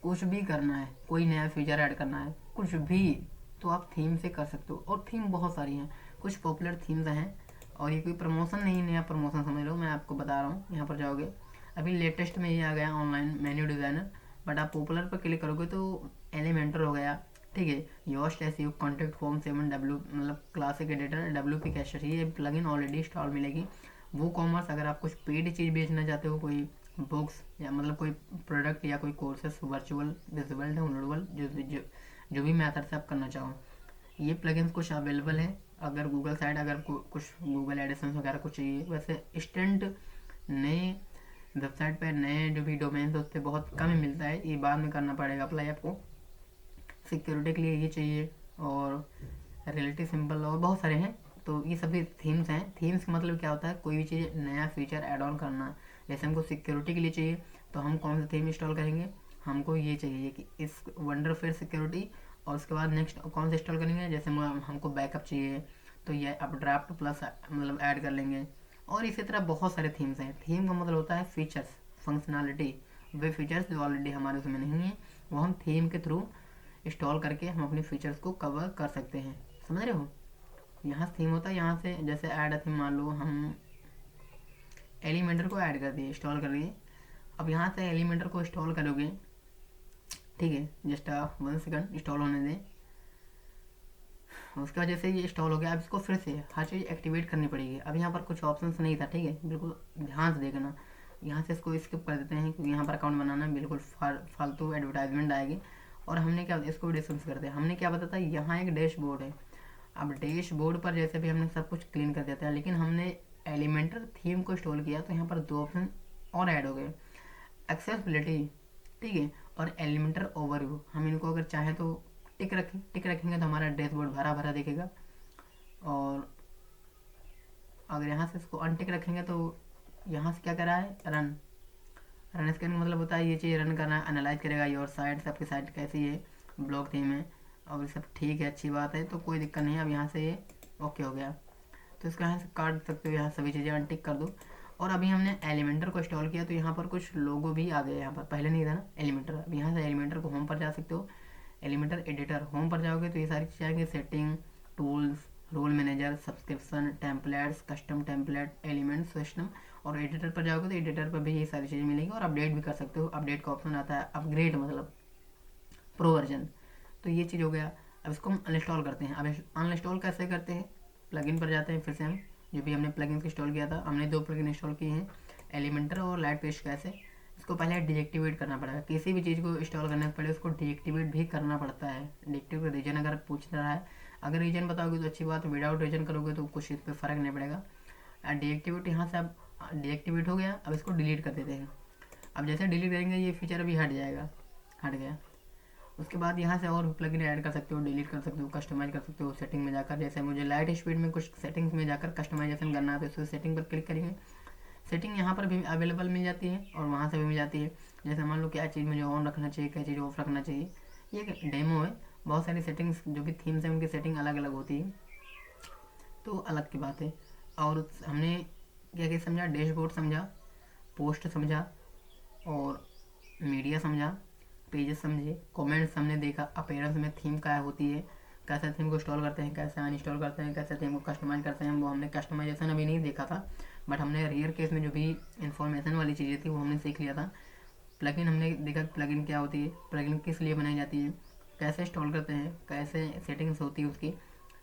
कुछ भी करना है, कोई नया फीचर ऐड करना है, कुछ भी, तो आप थीम से कर सकते हो। और थीम बहुत सारी हैं, कुछ पॉपुलर थीम्स हैं, और ये कोई प्रमोशन नहीं, नया प्रमोशन समझ लो, मैं आपको बता रहा हूँ। यहाँ पर जाओगे, अभी लेटेस्ट में ये आ गया ऑनलाइन मेन्यू डिज़ाइनर, बट आप पॉपुलर पर क्लिक करोगे तो एलिमेंटर हो गया, ठीक है। Yoast SEO, contact form 7W, मतलब क्लासिक एडिटर, WP कैशर, ये प्लगइन ऑलरेडी इंस्टॉल मिलेगी। वो कॉमर्स, अगर आप कुछ पेड चीज़ बेचना चाहते हो, कोई बुक्स या मतलब कोई प्रोडक्ट या कोई कोर्सेस, वर्चुअल, विजिबल, डाउनलोडेबल, जो भी मेथड से आप करना चाहो, ये प्लगइन्स कुछ अवेलेबल है। अगर गूगल साइड, अगर कुछ गूगल एडिसेंस वगैरह कुछ चाहिए, वैसे इंस्टेंट नए वेबसाइट पे नए जो भी डोमेन्स उस पर बहुत कम ही मिलता है, ये बाद में करना पड़ेगा अप्लाई आपको। सिक्योरिटी के लिए ये चाहिए, और रिलेटिव सिंपल, और बहुत सारे हैं। तो ये सभी थीम्स हैं। थीम्स का मतलब क्या होता है, कोई भी चीज़ नया फीचर ऐड ऑन करना। जैसे हमको सिक्योरिटी के लिए चाहिए, तो हम कौन सा थीम इंस्टॉल करेंगे, हमको ये चाहिए कि इस वंडरफेयर सिक्योरिटी, और उसके बाद नेक्स्ट कौन सा इंस्टॉल करेंगे, जैसे हमको बैकअप चाहिए तो ये अपड्राफ्ट प्लस मतलब ऐड कर लेंगे। और इसी तरह बहुत सारे थीम्स हैं। थीम का मतलब होता है फीचर्स, फंक्शनैलिटी, वे फीचर्स जो ऑलरेडी हमारे उसमें नहीं है, वो हम थीम के थ्रू इंस्टॉल करके हम अपने फीचर्स को कवर कर सकते हैं। समझ रहे हो। यहाँ से थीम होता है, यहाँ से जैसे ऐड अ थीम, मान लो हम एलिमेंटर को ऐड कर दिए, इंस्टॉल कर दिए। अब यहाँ से एलिमेंटर को इंस्टॉल करोगे, ठीक है, जस्ट 1 सेकंड इंस्टॉल होने दें। उसकी वजह से ये इंस्टॉल हो गया। अब इसको फिर से हर चीज़ एक्टिवेट करनी पड़ेगी। अब यहाँ पर कुछ ऑप्शंस नहीं था, ठीक है, बिल्कुल ध्यान से देखना। यहाँ से इसको स्किप कर देते हैं क्योंकि यहाँ पर अकाउंट बनाना बिल्कुल फालतू एडवर्टाइजमेंट आएगी। और हमने क्या, इसको डिस्कस करते हैं। हमने क्या बताया था, यहाँ एक डैशबोर्ड है। अब डैशबोर्ड पर जैसे भी हमने सब कुछ क्लीन कर दिया था, लेकिन हमने एलिमेंटर थीम को इंस्टॉल किया तो यहाँ पर दो ऑप्शन और ऐड हो गए, एक्सेसिबिलिटी, ठीक है, और एलिमेंटर ओवरव्यू। हम इनको अगर चाहें तो टिक रखेंगे तो हमारा डैशबोर्ड भरा भरा दिखेगा। और अगर यहाँ से इसको अनटिक रखेंगे तो यहाँ से क्या कर रहा है, रन स्कैन का मतलब होता है ये चीज़ रन करना, एनालाइज करेगा योर साइट, सबकी साइट कैसी है, ब्लॉग थीम है, और सब ठीक है, अच्छी बात है, तो कोई दिक्कत नहीं है। अब यहाँ से ये ओके हो गया, तो इसको यहाँ से काट सकते हो, यहाँ सभी चीज़ें अनटिक कर दो। और अभी हमने एलिमेंटर को इंस्टॉल किया तो यहाँ पर कुछ लोगो भी आ गए, यहाँ पर पहले नहीं था ना एलिमेंटर। अब यहाँ से एलिमेंटर को होम पर जा सकते हो, एलिमेंटर एडिटर होम पर जाओगे तो ये सारी चीज़ें आएंगी, setting, tools, role manager, subscription, templates, custom template, element system. और एडिटर पर जाओगे तो एडिटर पर भी ये सारी चीज़ें मिलेंगी और अपडेट भी कर सकते हो। अपडेट का ऑप्शन आता है, अपग्रेड मतलब प्रो वर्जन। तो ये चीज़ हो गया। अब इसको हम अनइंस्टॉल करते हैं। अब अनइंस्टॉल कैसे करते हैं, प्लगइन पर जाते हैं, फिर से हम जो भी हमने प्लगइन इंस्टॉल किया था, हमने दो प्लगइन इंस्टॉल किए हैं, एलिमेंटर और लाइट पेस्ट। कैसे, इसको पहले डीएक्टिवेट करना पड़ेगा। किसी भी चीज़ को इंस्टॉल करने से पहले उसको डीएक्टिवेट भी करना पड़ता है। डीएक्टिवेट रीजन अगर पूछ रहा है, अगर रीजन बताओगे तो अच्छी बात, विदाउट रीजन करोगे तो कुछ इस पर फ़र्क नहीं पड़ेगा। डीएक्टिवेट यहाँ से अब डीएक्टिवेट हो गया। अब इसको डिलीट कर देते हैं। अब जैसे डिलीट करेंगे ये फीचर अभी हट जाएगा, हट गया। उसके बाद यहाँ से और प्लगइन ऐड कर सकते हो, डिलीट कर सकते हो, कस्टमाइज कर सकते हो सेटिंग में जाकर। जैसे मुझे लाइट स्पीड में कुछ सेटिंग्स में जाकर कस्टमाइजेशन करना है तो इसको सेटिंग पर क्लिक करेंगे। सेटिंग यहाँ पर भी अवेलेबल मिल जाती है और वहाँ से भी मिल जाती है। जैसे मान लो क्या चीज़ मुझे ऑन रखना चाहिए, क्या चीज़ ऑफ रखना चाहिए, ये एक डेमो है। बहुत सारी सेटिंग्स जो भी थीम्स हैं उनकी सेटिंग अलग अलग होती है, तो अलग की बात है। और हमने क्या क्या समझा, डैशबोर्ड समझा, पोस्ट समझा, और मीडिया समझा, पेजेस समझे, कमेंट्स हमने देखा, अपीयरेंस में थीम क्या होती है, कैसे थीम को इंस्टॉल करते हैं, कैसे अनइंस्टॉल करते हैं, कैसे थीम को कस्टमाइज करते हैं, वो हमने कस्टमाइजेशन अभी नहीं देखा था, बट हमने रियर केस में जो भी इंफॉर्मेशन वाली चीज़ें थी वो हमने सीख लिया था। प्लगइन हमने देखा प्लगइन क्या होती है, प्लगइन किस लिए बनाई जाती है, कैसे इंस्टॉल करते हैं, कैसे सेटिंग्स होती है उसकी,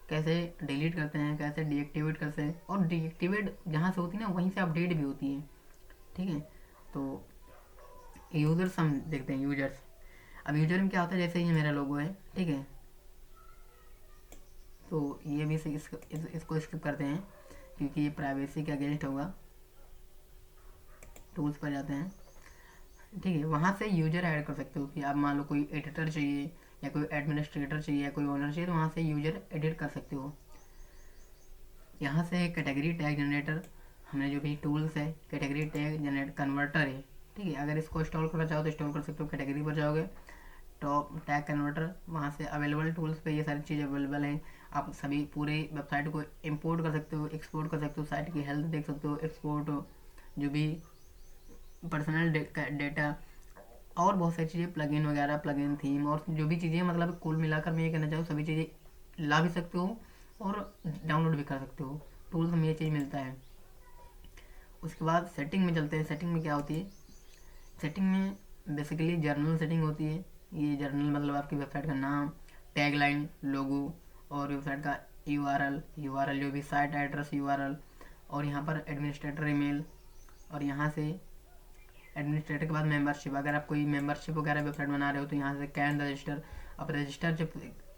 कैसे डिलीट करते हैं, कैसे डीएक्टिवेट करते हैं, और डीएक्टिवेट जहाँ से होती है ना वहीं से अपडेट भी होती है, ठीक है। तो यूज़र्स हम देखते हैं, यूजर्स। अब यूजर में क्या होता है, जैसे ये मेरा लोगो है, ठीक है, तो ये भी इसको स्किप करते हैं क्योंकि ये प्राइवेसी के अगेंस्ट होगा। टूल्स पर जाते हैं, ठीक है, वहाँ से यूजर ऐड कर सकते हो कि आप मान लो कोई एडिटर चाहिए या कोई एडमिनिस्ट्रेटर चाहिए या कोई ओनर चाहिए तो वहाँ से यूजर एडिट कर सकते हो। यहाँ से कैटेगरी टैग जनरेटर, हमने जो भी टूल्स है, कैटेगरी टैग जनरेट कन्वर्टर है, ठीक है, अगर इसको इंस्टॉल करना चाहो तो इंस्टॉल कर सकते हो। कैटेगरी पर जाओगे, टॉप टैग कन्वर्टर, वहाँ से अवेलेबल टूल्स पे ये सारी चीज़ अवेलेबल है। आप सभी पूरे वेबसाइट को इंपोर्ट कर सकते हो, एक्सपोर्ट कर सकते हो, साइट की हेल्थ देख सकते हो, एक्सपोर्ट, जो भी पर्सनल डेटा, और बहुत सारी चीज़ें, प्लगइन वगैरह, प्लगइन थीम, और जो भी चीज़ें, मतलब कुल मिलाकर मैं ये कहना चाहूँ सभी चीज़ें ला भी सकते हो और डाउनलोड भी कर सकते हो। टूल्स में ये चीज़ मिलता है। उसके बाद सेटिंग में चलते हैं। सेटिंग में क्या होती है, सेटिंग में बेसिकली जर्नल सेटिंग होती है। ये जर्नल मतलब आपकी वेबसाइट का नाम, टैगलाइन, लोगो, और वेबसाइट का यूआरएल जो भी साइट एड्रेस यूआरएल, और यहाँ पर एडमिनिस्ट्रेटर ईमेल, और यहाँ से एडमिनिस्ट्रेटर के बाद मेंबरशिप। अगर आप कोई मेंबरशिप वगैरह वेबसाइट बना रहे हो तो यहाँ से कैन रजिस्टर। अब रजिस्टर जब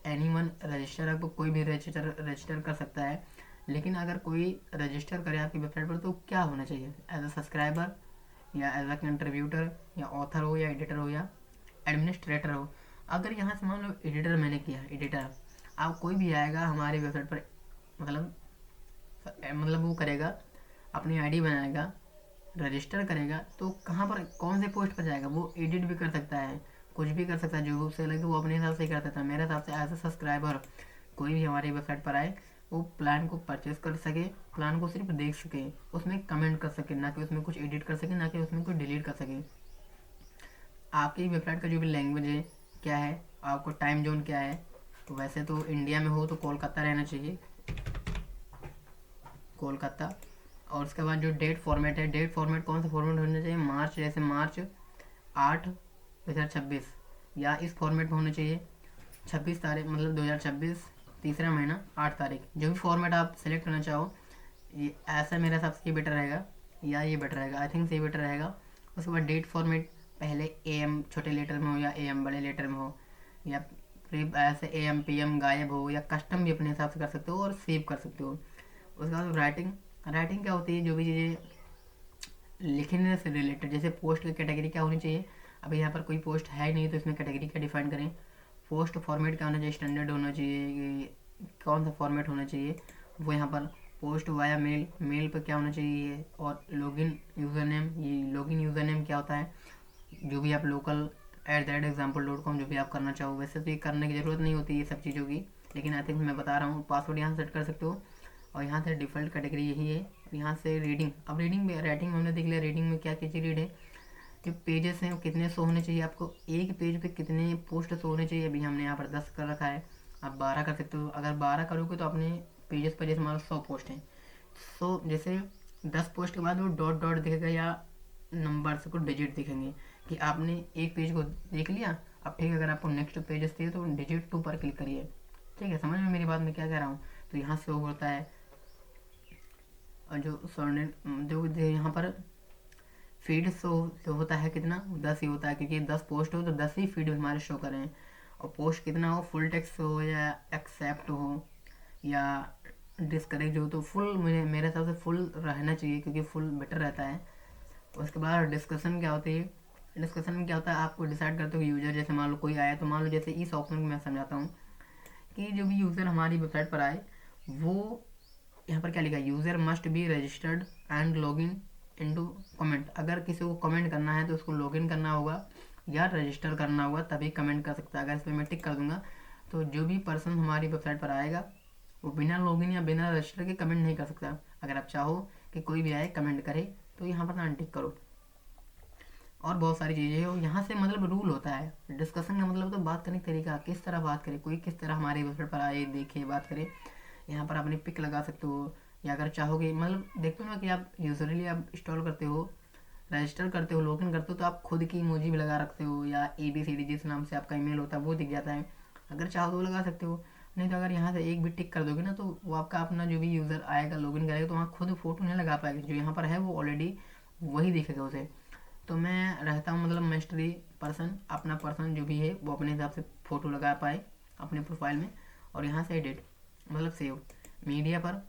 एनी वन रजिस्टर, आपको कोई भी रजिस्टर कर सकता है, लेकिन अगर कोई रजिस्टर करे आपकी वेबसाइट पर तो क्या होना चाहिए, एज अ सब्सक्राइबर या एज अ कंट्रीब्यूटर या ऑथर हो या एडिटर हो या एडमिनिस्ट्रेटर हो। अगर यहाँ से मान लो एडिटर मैंने किया, एडिटर, आप कोई भी आएगा हमारी वेबसाइट पर, मतलब वो करेगा, अपनी आईडी बनाएगा, रजिस्टर करेगा, तो कहाँ पर कौन से पोस्ट पर जाएगा, वो एडिट भी कर सकता है, कुछ भी कर सकता है, जो उसे लगे वो अपने हिसाब से कर सकता है। मेरे हिसाब से एज ए सब्सक्राइबर कोई भी हमारी वेबसाइट पर आए वो प्लान को परचेज कर सके, प्लान को सिर्फ देख सके, उसमें कमेंट कर सके, ना कि उसमें कुछ एडिट कर सके, ना कि उसमें कुछ डिलीट कर सके। आपकी वेबसाइट का जो भी लैंग्वेज है क्या है, आपको टाइम जोन क्या है, तो वैसे तो इंडिया में हो तो कोलकाता रहना चाहिए, कोलकाता। और उसके बाद जो डेट फॉर्मेट है, डेट फॉर्मेट कौन सा फॉर्मेट होना चाहिए, मार्च, जैसे मार्च 8, 2026, या इस फॉर्मेट में होना चाहिए 26 तारीख, मतलब 2026 तीसरा महीना 8 तारीख। जो भी फॉर्मेट आप सेलेक्ट करना चाहो, ये ऐसा मेरे हिसाब से ये बेटर रहेगा या ये बेटर रहेगा, आई थिंक ये बेटर रहेगा। उसके बाद डेट फॉर्मेट पहले AM छोटे लेटर में हो या AM बड़े लेटर में हो, या फिर ऐसे AM PM गायब हो, या कस्टम भी अपने हिसाब से कर सकते हो और सेव कर सकते हो। उसके बाद राइटिंग, राइटिंग क्या होती है, जो भी चीज़ें लिखने से रिलेटेड, जैसे पोस्ट की कैटेगरी क्या होनी चाहिए। अभी यहाँ पर कोई पोस्ट है नहीं तो इसमें कैटेगरी क्या डिफाइन करें। पोस्ट फॉर्मेट क्या होना चाहिए, स्टैंडर्ड होना चाहिए, कौन सा फॉर्मेट होना चाहिए वो यहाँ पर। पोस्ट वाया मेल, मेल पर क्या होना चाहिए। और लॉगिन यूज़र नेम, ये लॉगिन यूज़र नेम क्या होता है, जो भी आप लोकल @example.com जो भी आप करना चाहो। वैसे तो ये करने की ज़रूरत नहीं होती ये सब चीज़ों की, लेकिन आई थिंक मैं बता रहा हूँ। पासवर्ड यहाँ सेट कर सकते हो और यहाँ से डिफ़ॉल्ट कैटेगरी यही है। यहाँ से रीडिंग, अब रीडिंग में, राइटिंग में हमने देख लिया, रीडिंग में क्या क्या चीज़ रीड है। जो पेजेस हैं वो कितने शो होने चाहिए आपको, एक पेज पे कितने पोस्ट शो होने चाहिए। अभी हमने यहाँ पर 10 कर रखा है, आप 12 कर सकते हो। अगर 12 करोगे तो अपने पेजेस पर जैसे हमारा 100 पोस्ट हैं, सो जैसे 10 पोस्ट के बाद वो डॉट डॉट दिखेगा या नंबर से कुछ डिजिट दिखेंगे कि आपने एक पेज को देख लिया। अब ठीक है, अगर आपको नेक्स्ट पेजेस चाहिए तो डिजिट 2 पर क्लिक करिए। ठीक है, समझ में मेरी बात, मैं क्या कह रहा हूँ। तो यहाँ से वो होता है। और जो जो यहाँ पर फीड शो जो होता है कितना, 10 ही होता है, क्योंकि 10 पोस्ट हो तो 10 ही फीड हमारे शो करें। और पोस्ट कितना हो, फुल टेक्स्ट हो या एक्सेप्ट हो या डिस्करेज हो, तो फुल मुझे मेरे हिसाब से फुल रहना चाहिए, क्योंकि फुल बेटर रहता है। उसके बाद डिस्कशन क्या होती है, डिस्कशन में क्या होता है, आपको डिसाइड करते हो यूज़र, जैसे मान लो कोई आया, तो मान लो जैसे इस ऑप्शन को मैं समझाता हूँ कि जो भी यूज़र हमारी वेबसाइट पर आए, वो यहाँ पर क्या लिखा है, user must be registered and login into comment. अगर किसी को कमेंट करना है तो उसको लॉगिन करना होगा या रजिस्टर करना होगा, तभी कमेंट कर सकता है। अगर इस पर मैं टिक कर दूंगा तो जो भी पर्सन हमारी वेबसाइट पर आएगा वो बिना लॉगिन या बिना रजिस्टर के कमेंट नहीं कर सकता। अगर आप चाहो कि कोई भी आए कमेंट करे तो यहाँ पर अनटिक करो। और बहुत सारी चीज़ें हो यहाँ से, मतलब रूल होता है। डिस्कशन का मतलब तो बात करने का तरीका, किस तरह बात करे, कोई किस तरह हमारी वेबसाइट पर आए, देखे, बात करे। यहाँ पर अपनी पिक लगा सकते हो, या अगर चाहोगे, मतलब देखते हो ना कि आप यूजली आप इंस्टॉल करते हो, रजिस्टर करते हो, लॉगिन करते हो, तो आप खुद की इमोजी भी लगा रखते हो, या ABCD जिस नाम से आपका ईमेल होता है वो दिख जाता है। अगर चाहो तो वो लगा सकते हो। नहीं तो अगर यहाँ से एक भी टिक कर दोगे ना, तो वो आपका अपना जो भी यूज़र आएगा लॉगिन करेगा तो वहाँ खुद फोटो नहीं लगा पाएगा, जो यहाँ पर है वो ऑलरेडी वही दिखेगा उसे। तो मैं रहता हूँ मतलब मिस्ट्री पर्सन, अपना पर्सन जो भी है वो अपने हिसाब से फ़ोटो लगा पाए अपने प्रोफाइल में। और यहाँ से एडिट मतलब सेव मीडिया पर,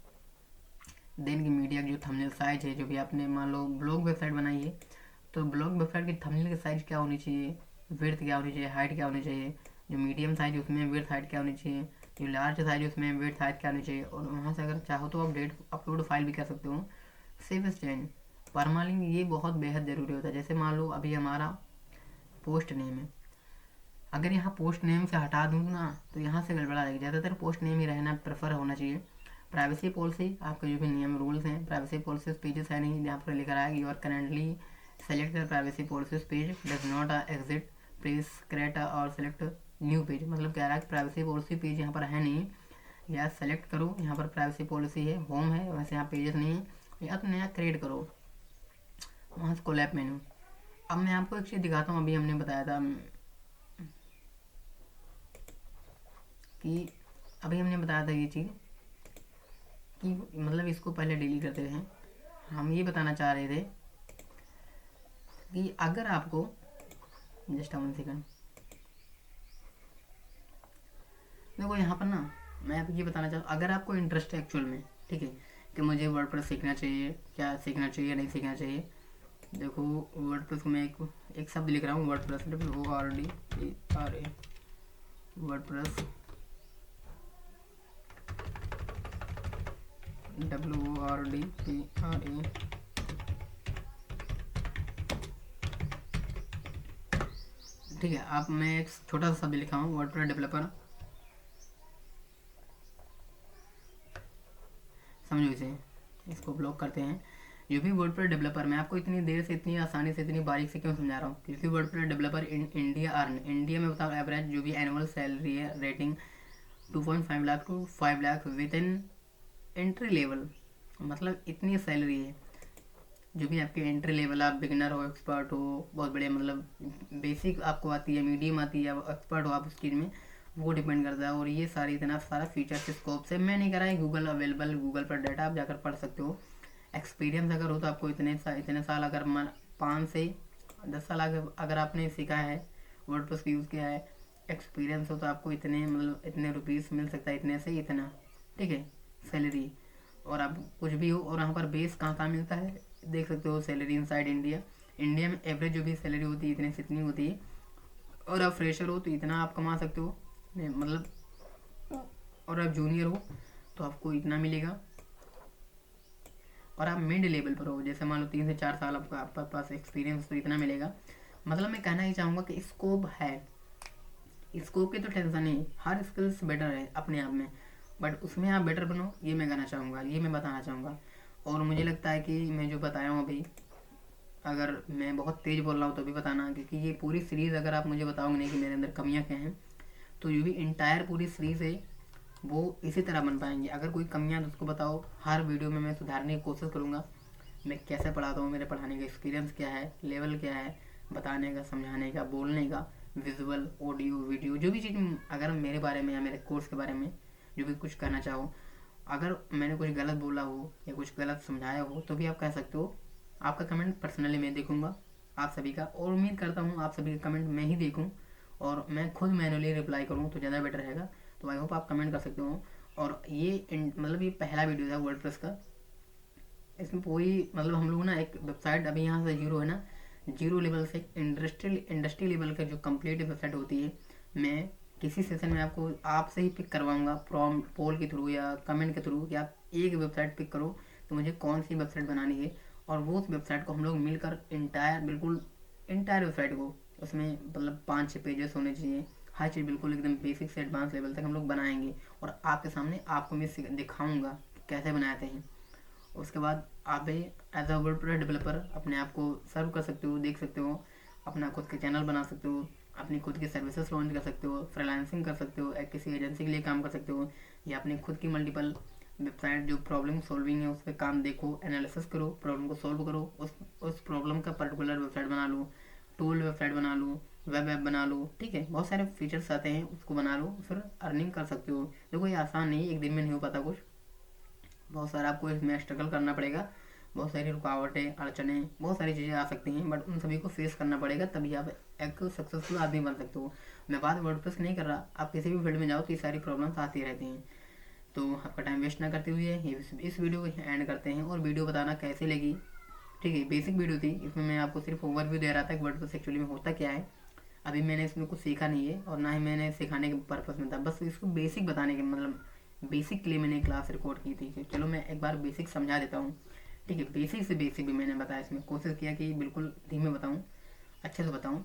देन की मीडिया की जो थंबनेल साइज है, जो भी आपने मान लो ब्लॉग वेबसाइट बनाई है, तो ब्लॉग वेबसाइट की थंबनेल की साइज़ क्या होनी चाहिए, विड्थ क्या होनी चाहिए, हाइट क्या होनी चाहिए। जो मीडियम साइज उसमें विड्थ हाइट क्या होनी चाहिए, जो लार्ज साइज उसमें विड्थ हाइट क्या होनी चाहिए। और वहाँ से अगर चाहो तो अपलोड फाइल भी कर सकते हो। सेव एज चेंज परमालिंक, ये बहुत बेहद ज़रूरी होता है। जैसे मान लो अभी हमारा पोस्ट नेम है, अगर यहाँ पोस्ट नेम से हटा दूँ ना तो यहाँ से गड़बड़ा जाएगी। ज़्यादातर पोस्ट नेम ही रहना प्रेफर होना चाहिए। प्राइवेसी पॉलिसी, आपके जो भी नियम रूल्स हैं, प्राइवेसी पॉलिसी पेजेस है नहीं, यहाँ पर लिखा रहा है you are currently select privacy policy page does not exist, please create और सेलेक्ट न्यू पेज। मतलब कह रहा है कि प्राइवेसी पॉलिसी पेज यहाँ पर है नहीं, या सेलेक्ट करो, यहाँ पर प्राइवेसी पॉलिसी है, होम है, वैसे यहाँ पेजेस नहीं है, या तो नया क्रिएट करो वहाँ से कोलैब मेनू। अब मैं आपको एक चीज़ दिखाता हूँ, अभी हमने बताया था कि अभी हमने बताया था ये चीज़ कि मतलब इसको पहले डिलीट करते हैं। हम ये बताना चाह रहे थे कि अगर आपको जस्ट 1 सेकंड, देखो यहाँ पर ना मैं आपको ये बताना चाहता हूँ, अगर आपको इंटरेस्ट है एक्चुअल में, ठीक है, कि मुझे वर्डप्रेस सीखना चाहिए, क्या सीखना चाहिए नहीं सीखना चाहिए। देखो वर्डप्रेस को मैं एक शब्द लिख रहा हूँ, वर्डप्रेस WORDPRES, वर्डप्रेस WORDPRE। ठीक है, आप मैं एक छोटा सा शब्द लिखा हूँ वर्डप्रेस डेवलपर, समझो इसे, इसको ब्लॉक करते हैं। जो भी वर्डप्रेस डेवलपर, मैं आपको इतनी देर से, इतनी आसानी से, इतनी बारीक से क्यों समझा रहा हूँ, क्योंकि वर्डप्रेस डेवलपर इन इंडिया में बताओ एवरेज जो भी एनुअल सैलरी है रेटिंग 2.5 lakh to 5 lakh within entry level, मतलब इतनी सैलरी है। जो भी आपके एंट्री लेवल, आप बिगिनर हो, एक्सपर्ट हो, बहुत बड़े मतलब बेसिक आपको आती है, मीडियम आती है, एक्सपर्ट हो आप उस चीज़ में, वो डिपेंड करता है। और ये सारी इतना सारा फीचर्स स्कोप से मैं नहीं करा है, गूगल अवेलेबल, गूगल पर डाटा आप जाकर पढ़ सकते हो। एक्सपीरियंस अगर हो तो आपको इतने साल अगर 5 से 10 साल अगर आपने सीखा है, वर्डप्रेस का यूज़ किया है, एक्सपीरियंस हो तो आपको इतने मतलब इतने रुपीज़ मिल सकता है, इतने से इतना, ठीक है, सैलरी। और आप कुछ भी हो, और यहाँ पर बेस कहाँ कहाँ मिलता है देख सकते हो। सैलरी इनसाइड इंडिया, इंडिया में एवरेज जो भी सैलरी होती है इतने से इतनी होती है। और आप फ्रेशर हो तो इतना आप कमा सकते हो, मतलब, और आप जूनियर हो तो आपको इतना मिलेगा। और आप मिड लेवल पर हो, जैसे मान लो 3 से 4 साल आपका आपके पास एक्सपीरियंस, तो इतना मिलेगा। मतलब मैं कहना ही चाहूँगा कि स्कोप है, स्कोप की तो टेंशन नहीं, हर स्किल्स बेटर है अपने आप में, बट उसमें आप बेटर बनो, ये मैं कहना चाहूँगा, ये मैं बताना चाहूँगा। और मुझे लगता है कि मैं जो बताया हूँ अभी, अगर मैं बहुत तेज़ बोल रहा हूँ तो भी बताना, क्योंकि ये पूरी सीरीज़ अगर आप मुझे बताओगे नहीं कि मेरे अंदर कमियाँ क्या हैं, तो ये भी इंटायर पूरी सीरीज़ है वो इसी तरह बन पाएंगे। अगर कोई कमियाँ तो उसको बताओ, हर वीडियो में मैं सुधारने की कोशिश करूँगा। मैं कैसे पढ़ाता हूँ, मेरे पढ़ाने का एक्सपीरियंस क्या है, लेवल क्या है, बताने का, समझाने का, बोलने का, विजुअल, ऑडियो, वीडियो, जो भी चीज़ अगर मेरे बारे में या मेरे कोर्स के बारे में जो भी कुछ कहना चाहो, अगर मैंने कुछ गलत बोला हो या कुछ गलत समझाया हो तो भी आप कह सकते हो। आपका कमेंट पर्सनली मैं देखूंगा आप सभी का, और उम्मीद करता हूँ आप सभी का कमेंट मैं ही देखूँ और मैं खुद मैनुअली रिप्लाई करूँ तो ज़्यादा बेटर रहेगा। तो आई होप आप कमेंट कर सकते हो। और ये मतलब ये पहला वीडियो था वर्डप्रेस का। इसमें कोई मतलब हम लोग ना एक वेबसाइट अभी यहाँ से जीरो है ना, जीरो लेवल से इंडस्ट्री लेवल का जो कंप्लीट वेबसाइट होती है, मैं किसी सेशन में आपको आपसे ही पिक करवाऊंगा, फ्रॉम पोल के थ्रू या कमेंट के थ्रू, कि आप एक वेबसाइट पिक करो तो मुझे कौन सी वेबसाइट बनानी है, और वो उस वेबसाइट को हम लोग मिलकर इंटायर, बिल्कुल इंटायर वेबसाइट को, उसमें मतलब 5-6 पेजेस होने चाहिए, हर चीज़ बिल्कुल एकदम बेसिक से एडवांस लेवल तक हम लोग बनाएंगे। और आपके सामने आपको मैं दिखाऊंगा कैसे बनाते हैं। उसके बाद आप भी एज अ वर्डप्रेस डेवलपर अपने आप को सर्व कर सकते हो, देख सकते हो, अपना खुद के चैनल बना सकते हो, अपनी खुद की सर्विसेज लॉन्च कर सकते हो, फ्रीलांसिंग कर सकते हो, एक किसी एजेंसी के लिए काम कर सकते हो, या अपनी खुद की मल्टीपल वेबसाइट जो प्रॉब्लम सॉल्विंग है उस पर काम देखो, एनालिसिस करो, प्रॉब्लम को सॉल्व करो, उस प्रॉब्लम का पर्टिकुलर वेबसाइट बना लो, टूल वेबसाइट बना लो, वेब ऐप बना लो, ठीक है, बहुत सारे फीचर्स आते हैं, उसको बना लो, फिर अर्निंग कर सकते हो। देखो ये आसान नहीं, एक दिन में नहीं हो पाता कुछ, बहुत सारा आपको इसमें स्ट्रगल करना पड़ेगा, बहुत सारी रुकावटें, अड़चनें, बहुत सारी चीज़ें आ सकती हैं, बट उन सभी को फेस करना पड़ेगा, तभी आप एक सक्सेसफुल आदमी बन सकते हो। मैं बात वर्डप्रेस नहीं कर रहा, आप किसी भी फील्ड में जाओ तो ये सारी प्रॉब्लम्स आती रहती हैं। तो आपका टाइम वेस्ट ना करते हुए ये इस वीडियो को एंड करते हैं, और वीडियो बताना कैसे लगी, ठीक है, बेसिक वीडियो थी, इसमें मैं आपको सिर्फ ओवरव्यू दे रहा था कि वर्डप्रेस एक्चुअली में होता क्या है। अभी मैंने इसमें कुछ सीखा नहीं है, और ना ही मैंने सिखाने के पर्पज़ में था, बस इसको बेसिक बताने के मतलब बेसिक के लिए मैंने क्लास रिकॉर्ड की थी कि चलो मैं एक बार बेसिक समझा देता हूँ, ठीक है, बेसिक से बेसिक भी मैंने बताया, इसमें कोशिश किया कि बिल्कुल धीमे बताऊँ, अच्छे से बताऊँ,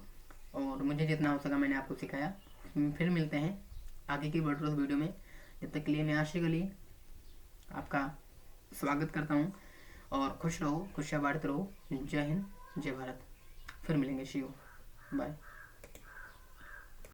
और मुझे जितना हो सका मैंने आपको सिखाया। फिर मिलते हैं आगे की वर्डप्रेस वीडियो में, जब तक के लिए मैं आशिक अली आपका स्वागत करता हूँ, और खुश रहो, खुशियाँ बांटते रहो। जय हिंद, जय भारत। फिर मिलेंगे, शिव, बाय।